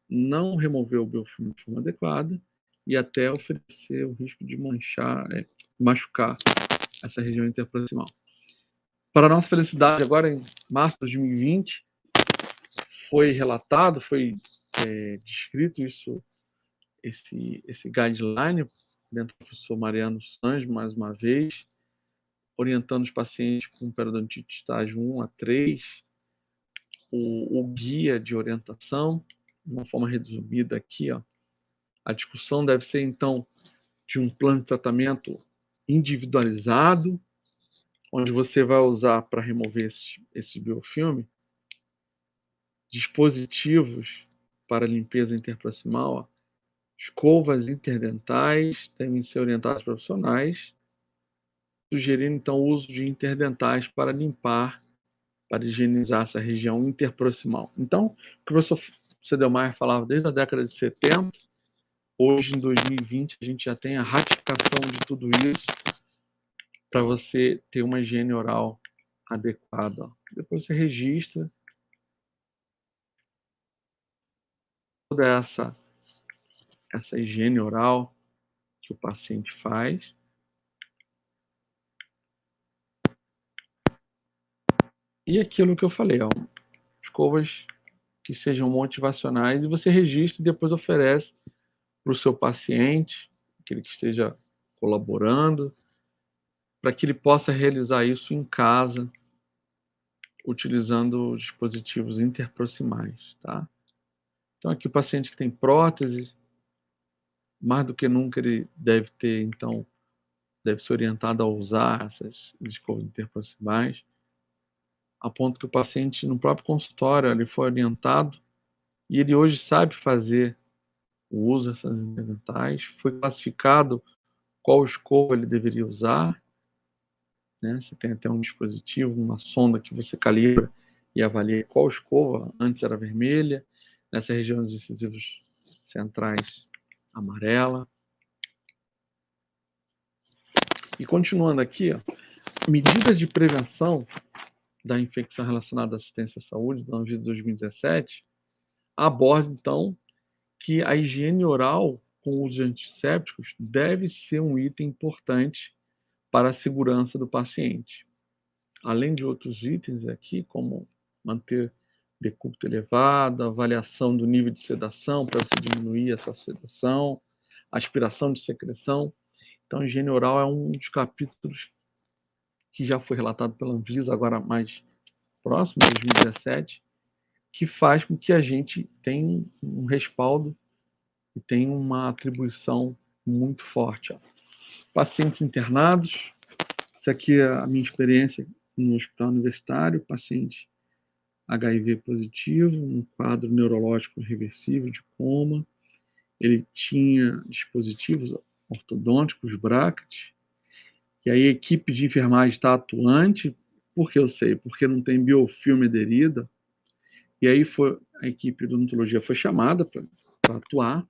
não remover o biofilme de forma adequada e até oferecer o risco de machucar essa região interproximal. Para nossa felicidade, agora em março de 2020, foi relatado, foi descrito esse guideline dentro do professor Mariano Sanz, mais uma vez, orientando os pacientes com periodontite estágio 1 a 3, o guia de orientação, de uma forma resumida aqui. Ó. A discussão deve ser, então, de um plano de tratamento individualizado, onde você vai usar para remover esse biofilme dispositivos para limpeza interproximal, ó. Escovas interdentais devem ser orientadas profissionais, sugerindo então o uso de interdentais para limpar, para higienizar essa região interproximal. Então, o que o professor Sedelmaier falava desde a década de 70, hoje em 2020 a gente já tem a ratificação de tudo isso para você ter uma higiene oral adequada. Depois você registra toda essa higiene oral que o paciente faz. E aquilo que eu falei, ó, escovas que sejam motivacionais, e você registra e depois oferece para o seu paciente, aquele que esteja colaborando, para que ele possa realizar isso em casa, utilizando dispositivos interproximais. Tá? Então, aqui o paciente que tem prótese, mais do que nunca ele deve ter, então, deve ser orientado a usar essas escovas interproximais, a ponto que o paciente, no próprio consultório, ele foi orientado e ele hoje sabe fazer o uso dessas interdentais, foi classificado qual escova ele deveria usar, né? Você tem até um dispositivo, uma sonda que você calibra e avalia qual escova, antes era vermelha, nessa região dos incisivos centrais, amarela. E continuando aqui, ó, medidas de prevenção da infecção relacionada à assistência à saúde, da Anvisa 2017, aborda, então, que a higiene oral com o uso de antissépticos deve ser um item importante para a segurança do paciente. Além de outros itens aqui, como manter decúbito elevado, avaliação do nível de sedação para você diminuir essa sedação, aspiração de secreção. Então, a higiene oral é um dos capítulos que já foi relatado pela Anvisa, agora mais próximo, 2017, que faz com que a gente tenha um respaldo e tenha uma atribuição muito forte. Ó. Pacientes internados, isso aqui é a minha experiência no hospital universitário, paciente HIV positivo, um quadro neurológico reversível de coma, ele tinha dispositivos ortodônticos, brackets, e aí a equipe de enfermagem está atuante, porque eu sei, porque não tem biofilme aderida, e aí a equipe de odontologia foi chamada para atuar,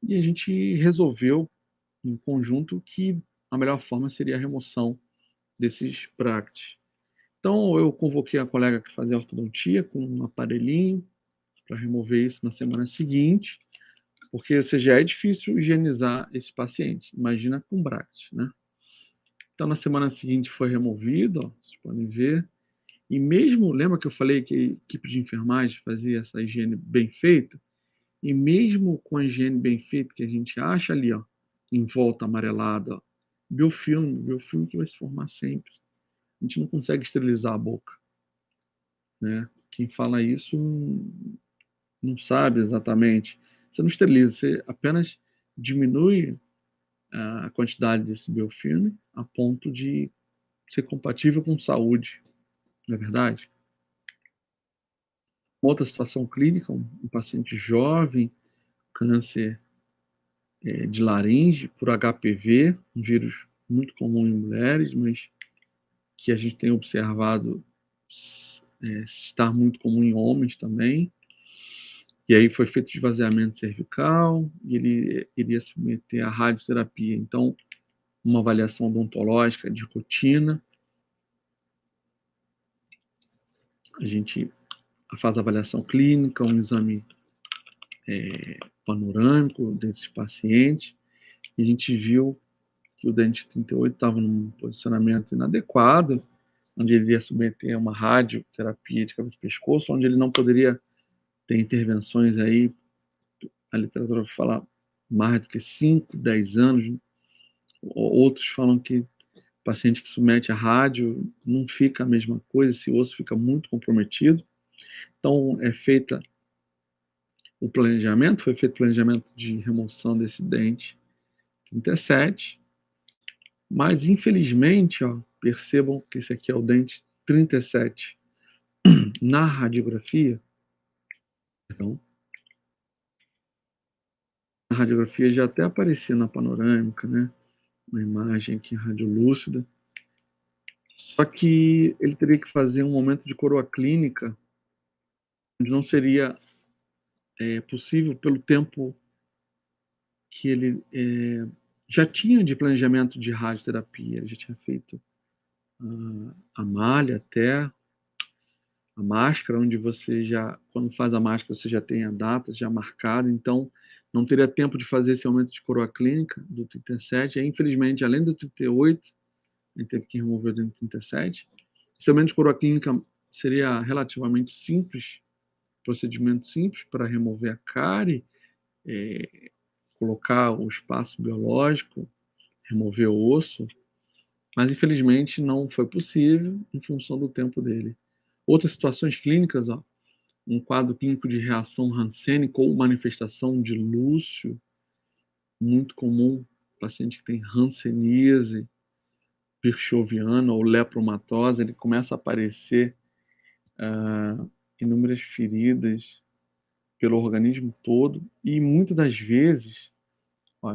e a gente resolveu, em conjunto, que a melhor forma seria a remoção desses brackets. Então, eu convoquei a colega que fazia ortodontia com um aparelhinho para remover isso na semana seguinte, porque já é difícil higienizar esse paciente. Imagina com brackets, né? Então, na semana seguinte foi removido, ó, vocês podem ver. E mesmo, lembra que eu falei que a equipe de enfermagem fazia essa higiene bem feita? E mesmo com a higiene bem feita que a gente acha ali, ó, em volta amarelada, ó, biofilme que vai se formar sempre. A gente não consegue esterilizar a boca, né? Quem fala isso não sabe exatamente. Você não esteriliza, você apenas diminui a quantidade desse biofilme a ponto de ser compatível com saúde, não é verdade? Outra situação clínica, um paciente jovem, câncer de laringe por HPV, um vírus muito comum em mulheres, mas que a gente tem observado estar muito comum em homens também. E aí foi feito esvaziamento cervical e ele iria submeter à radioterapia. Então, uma avaliação odontológica de rotina. A gente faz a avaliação clínica, um exame panorâmico desse paciente. E a gente viu que o dente 38 estava num posicionamento inadequado, onde ele iria submeter a uma radioterapia de cabeça e pescoço, onde ele não poderia ter intervenções aí, a literatura fala mais do que 5, 10 anos. Outros falam que o paciente que submete a rádio não fica a mesma coisa, esse osso fica muito comprometido. Então, foi feito o planejamento de remoção desse dente 37, mas infelizmente, ó, percebam que esse aqui é o dente 37. Na radiografia, então, a radiografia já até aparecia na panorâmica, né? Uma imagem aqui radiolúcida. Só que ele teria que fazer um momento de coroa clínica, onde não seria possível pelo tempo que ele já tinha de planejamento de radioterapia. Ele já tinha feito a malha até, a máscara, onde você já, quando faz a máscara, você já tem a data já marcada, então não teria tempo de fazer esse aumento de coroa clínica do 37. E, infelizmente, além do 38, ele teve que remover o dente 37. Esse aumento de coroa clínica seria relativamente simples, procedimento simples para remover a cárie, colocar o espaço biológico, remover o osso, mas infelizmente não foi possível em função do tempo dele. Outras situações clínicas, ó, um quadro clínico de reação rancênica ou manifestação de Lúcio, muito comum, paciente que tem hanseníase virchoviana ou lepromatose, ele começa a aparecer inúmeras feridas pelo organismo todo e muitas das vezes, ó,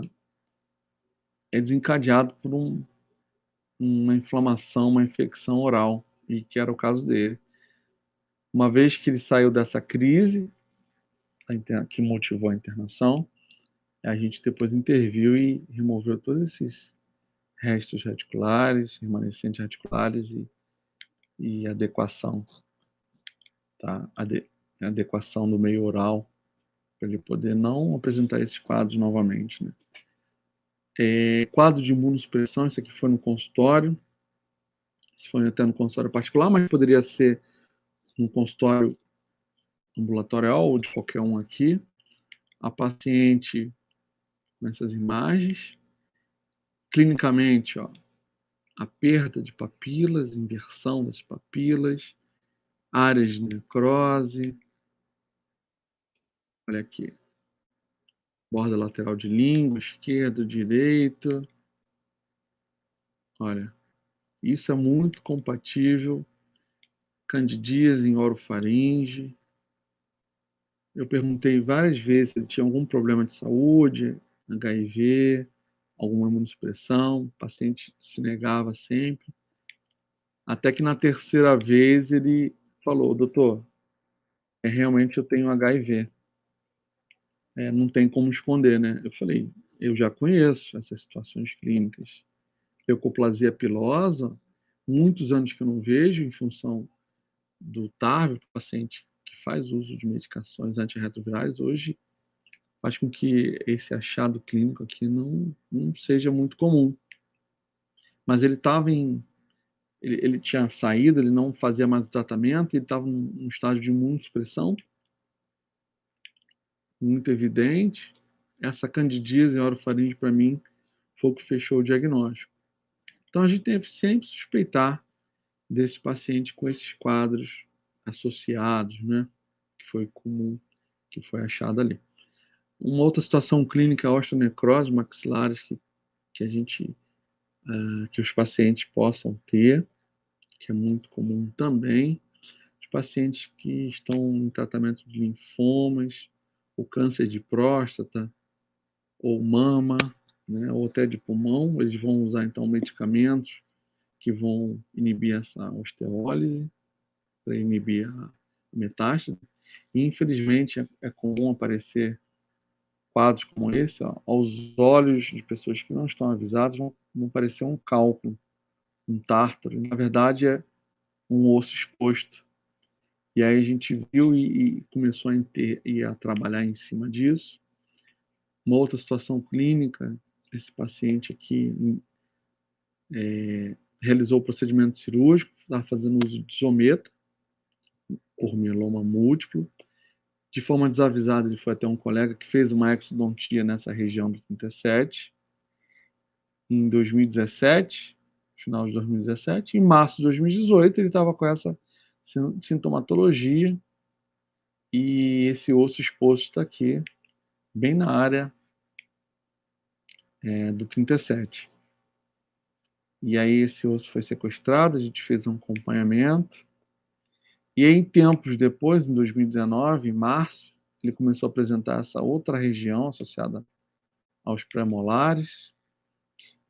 é desencadeado por uma inflamação, uma infecção oral, e que era o caso dele. Uma vez que ele saiu dessa crise que motivou a internação, a gente depois interviu e removeu todos esses restos reticulares, remanescentes reticulares e adequação, tá? Adequação do meio oral, para ele poder não apresentar esses quadros novamente, né? Quadro de imunossupressão, isso aqui foi no consultório, isso foi até no consultório particular, mas poderia ser no consultório ambulatorial ou de qualquer um aqui. A paciente nessas imagens, clinicamente, ó, a perda de papilas, inversão das papilas, áreas de necrose, olha aqui, borda lateral de língua, esquerdo, direito, olha, isso é muito compatível, candidíase em orofaringe, eu perguntei várias vezes se ele tinha algum problema de saúde, HIV, alguma imunossupressão. O paciente se negava sempre. Até que na terceira vez ele falou: doutor, realmente eu tenho HIV. Não tem como esconder, né? Eu falei: eu já conheço essas situações clínicas. Leucoplasia pilosa, muitos anos que eu não vejo em função do TARV, o paciente que faz uso de medicações antirretrovirais, hoje faz com que esse achado clínico aqui não seja muito comum. Mas ele estava ele tinha saído, ele não fazia mais o tratamento, ele estava num estágio de imunossupressão muito evidente. Essa candidíase em orofaringe, para mim, foi o que fechou o diagnóstico. Então, a gente tem que sempre suspeitar desse paciente com esses quadros associados, né? Que foi comum, que foi achado ali. Uma outra situação clínica, a osteonecrose maxilares, que a gente, que os pacientes possam ter, que é muito comum também. Os pacientes que estão em tratamento de linfomas, o câncer de próstata, ou mama, né, ou até de pulmão, eles vão usar então medicamentos que vão inibir essa osteólise, para inibir a metástase. E, infelizmente, é comum aparecer quadros como esse, ó, aos olhos de pessoas que não estão avisadas, vão parecer um cálculo, um tártaro. Na verdade, é um osso exposto. E aí a gente viu e começou a trabalhar em cima disso. Uma outra situação clínica, esse paciente aqui realizou o procedimento cirúrgico, estava fazendo uso de zometa, por mieloma múltiplo. De forma desavisada, ele foi até um colega que fez uma exodontia nessa região do 37, em 2017, final de 2017. Em março de 2018, ele estava com essa sintomatologia e esse osso exposto está aqui, bem na área do 37. E aí esse osso foi sequestrado, a gente fez um acompanhamento. E aí, em tempos depois, em 2019, em março, ele começou a apresentar essa outra região associada aos pré-molares.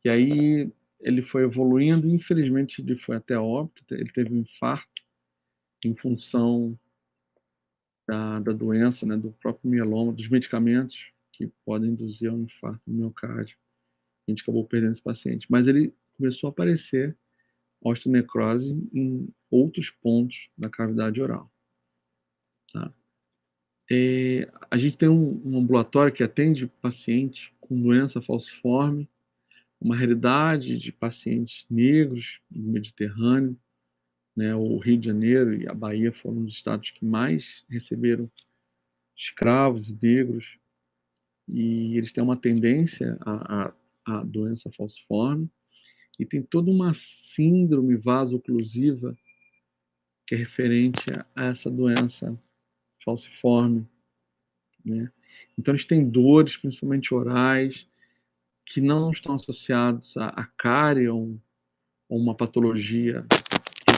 E aí ele foi evoluindo, e infelizmente ele foi até óbito, ele teve um infarto em função da doença, né, do próprio mieloma, dos medicamentos que podem induzir ao infarto do miocárdio. A gente acabou perdendo esse paciente. Mas ele começou a aparecer osteonecrose em outros pontos da cavidade oral. Tá? A gente tem um ambulatório que atende pacientes com doença falciforme, uma realidade de pacientes negros no Mediterrâneo, né? O Rio de Janeiro e a Bahia foram os estados que mais receberam escravos e negros, e eles têm uma tendência à doença falciforme, e tem toda uma síndrome vaso-oclusiva que é referente a essa doença falciforme, né? Então eles têm dores, principalmente orais, que não estão associados a cárie ou uma patologia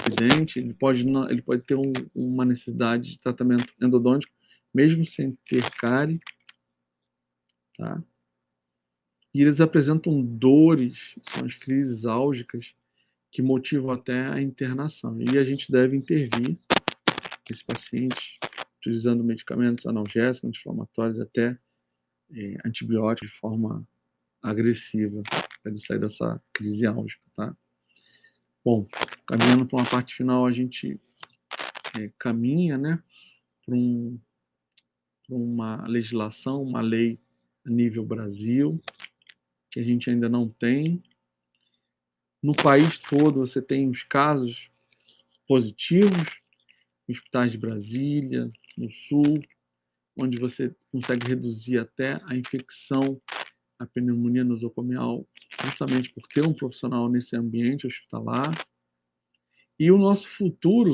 evidente. Ele pode ter uma necessidade de tratamento endodôntico, mesmo sem ter cárie, tá? E eles apresentam dores, são as crises álgicas, que motivam até a internação. E a gente deve intervir nesse paciente, utilizando medicamentos analgésicos, anti-inflamatórios, até antibióticos de forma agressiva, para ele sair dessa crise álgica, tá? Bom, caminhando para uma parte final, a gente caminha, né, para uma legislação, uma lei a nível Brasil, que a gente ainda não tem. No país todo, você tem os casos positivos, em hospitais de Brasília, no Sul, onde você consegue reduzir até a infecção, a pneumonia nosocomial, justamente por ter um profissional nesse ambiente hospitalar. E o nosso futuro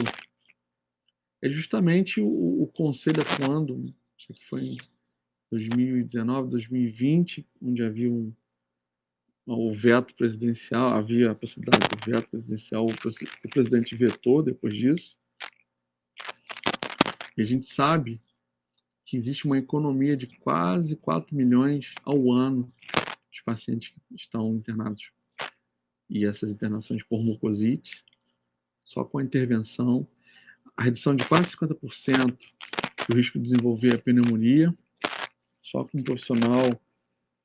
é justamente o conselho atuando, isso aqui foi em 2019, 2020, onde havia o veto presidencial, havia a possibilidade do veto presidencial, o presidente vetou depois disso. E a gente sabe que existe uma economia de quase 4 milhões ao ano de pacientes que estão internados. E essas internações por mucosite, só com a intervenção, a redução de quase 50% do risco de desenvolver a pneumonia, só com um profissional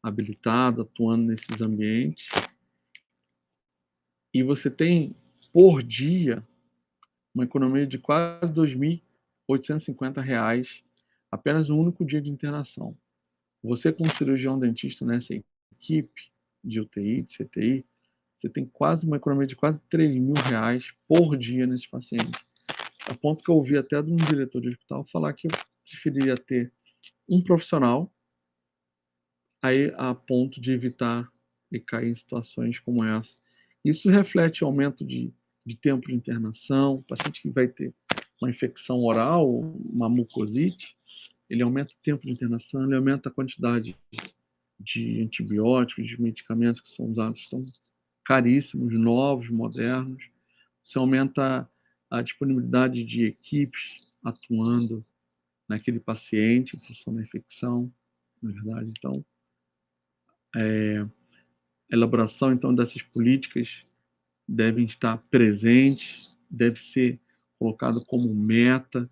habilitado, atuando nesses ambientes. E você tem, por dia, uma economia de quase R$ 2.850 apenas um único dia de internação. Você, como cirurgião dentista nessa equipe de UTI, de CTI, você tem quase uma economia de quase R$ 3.000 por dia nesses pacientes. A ponto que eu ouvi até de um diretor de hospital falar que eu preferiria ter um profissional aí a ponto de evitar de cair em situações como essa. Isso reflete aumento de tempo de internação. O paciente que vai ter uma infecção oral, uma mucosite, ele aumenta o tempo de internação, ele aumenta a quantidade de antibióticos, de medicamentos que são usados, estão caríssimos, novos, modernos. Você aumenta a disponibilidade de equipes atuando naquele paciente em função da infecção, na verdade. Então, a elaboração então dessas políticas devem estar presentes, deve ser colocado como meta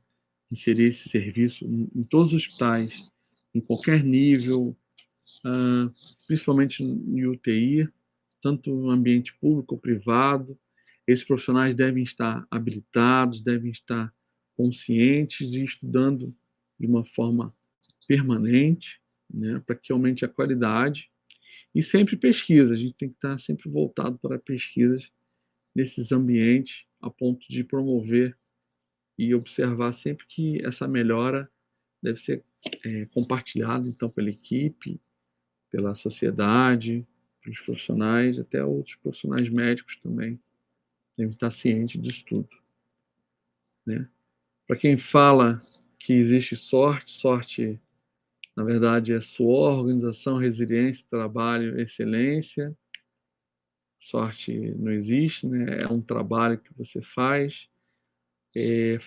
inserir esse serviço em todos os hospitais, em qualquer nível, principalmente em UTI, tanto no ambiente público ou privado. Esses profissionais devem estar habilitados, devem estar conscientes e estudando de uma forma permanente, né, para que aumente a qualidade. E sempre pesquisa, a gente tem que estar sempre voltado para pesquisas nesses ambientes, a ponto de promover e observar sempre que essa melhora deve ser compartilhada então pela equipe, pela sociedade, pelos profissionais, até outros profissionais médicos também devem estar cientes disso tudo, né? Para quem fala que existe sorte, sorte na verdade é suor, organização, resiliência, trabalho, excelência. Sorte não existe, né? É um trabalho que você faz.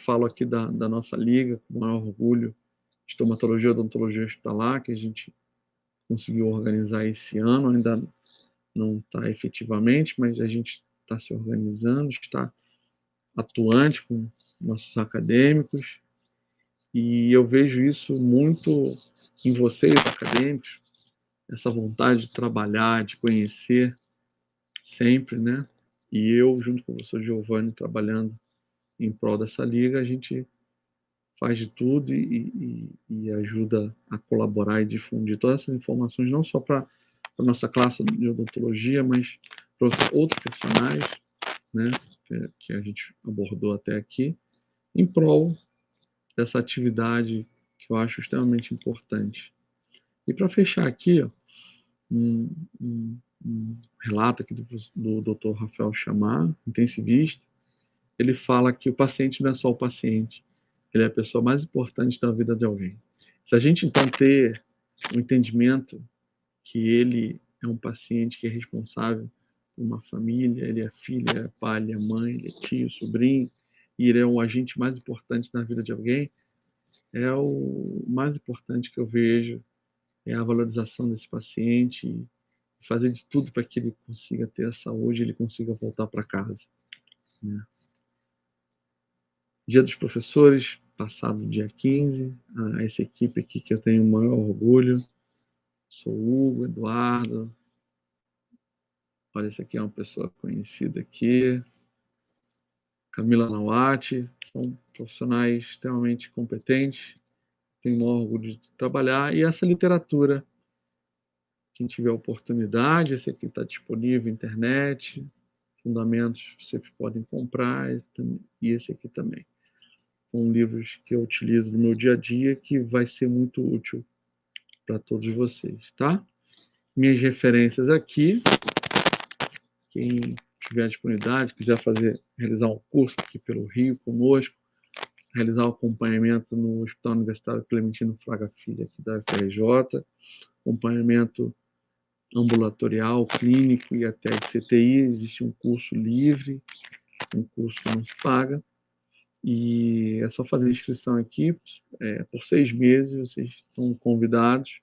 Falo aqui da nossa liga com o maior orgulho, estomatologia e odontologia hospitalar, que a gente conseguiu organizar esse ano, ainda não está efetivamente, mas a gente está se organizando, está atuante com nossos acadêmicos, e eu vejo isso muito em vocês, acadêmicos, essa vontade de trabalhar, de conhecer sempre, né? E eu, junto com o professor Giovanni, trabalhando em prol dessa liga, a gente faz de tudo e ajuda a colaborar e difundir todas essas informações, não só para a nossa classe de odontologia, mas para outros profissionais, né, que a gente abordou até aqui, em prol dessa atividade que eu acho extremamente importante. E para fechar aqui, ó, um relato aqui do Dr. Rafael Chamar, intensivista, ele fala que o paciente não é só o paciente, ele é a pessoa mais importante da vida de alguém. Se a gente então ter o entendimento que ele é um paciente que é responsável por uma família, ele é filho, ele é pai, ele é mãe, ele é tio, sobrinho, e ele é o agente mais importante na vida de alguém, é o mais importante que eu vejo, é a valorização desse paciente e fazer de tudo para que ele consiga ter a saúde e ele consiga voltar para casa, né? Dia dos Professores, passado dia 15, essa equipe aqui que eu tenho o maior orgulho, sou Hugo, Eduardo, olha, esse aqui é uma pessoa conhecida aqui, Camila Nawati, são profissionais extremamente competentes, tenho o maior orgulho de trabalhar, e essa literatura, quem tiver oportunidade, esse aqui está disponível na internet, fundamentos vocês podem comprar, e esse aqui também. São livros que eu utilizo no meu dia a dia, que vai ser muito útil para todos vocês, tá? Minhas referências aqui, quem tiver disponibilidade, quiser realizar um curso aqui pelo Rio conosco, realizar o acompanhamento no Hospital Universitário Clementino Fraga Filho aqui da UFRJ, acompanhamento ambulatorial, clínico e até de CTI, existe um curso livre, um curso que não se paga. E é só fazer a inscrição aqui. Por 6 meses, vocês estão convidados.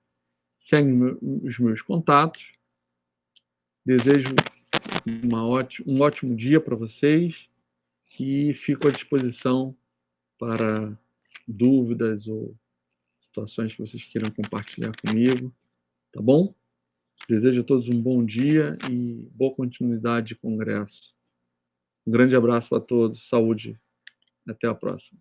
Seguem os meus contatos. Desejo um ótimo dia para vocês e fico à disposição para dúvidas ou situações que vocês queiram compartilhar comigo, tá bom? Desejo a todos um bom dia e boa continuidade de congresso. Um grande abraço a todos, saúde, até a próxima.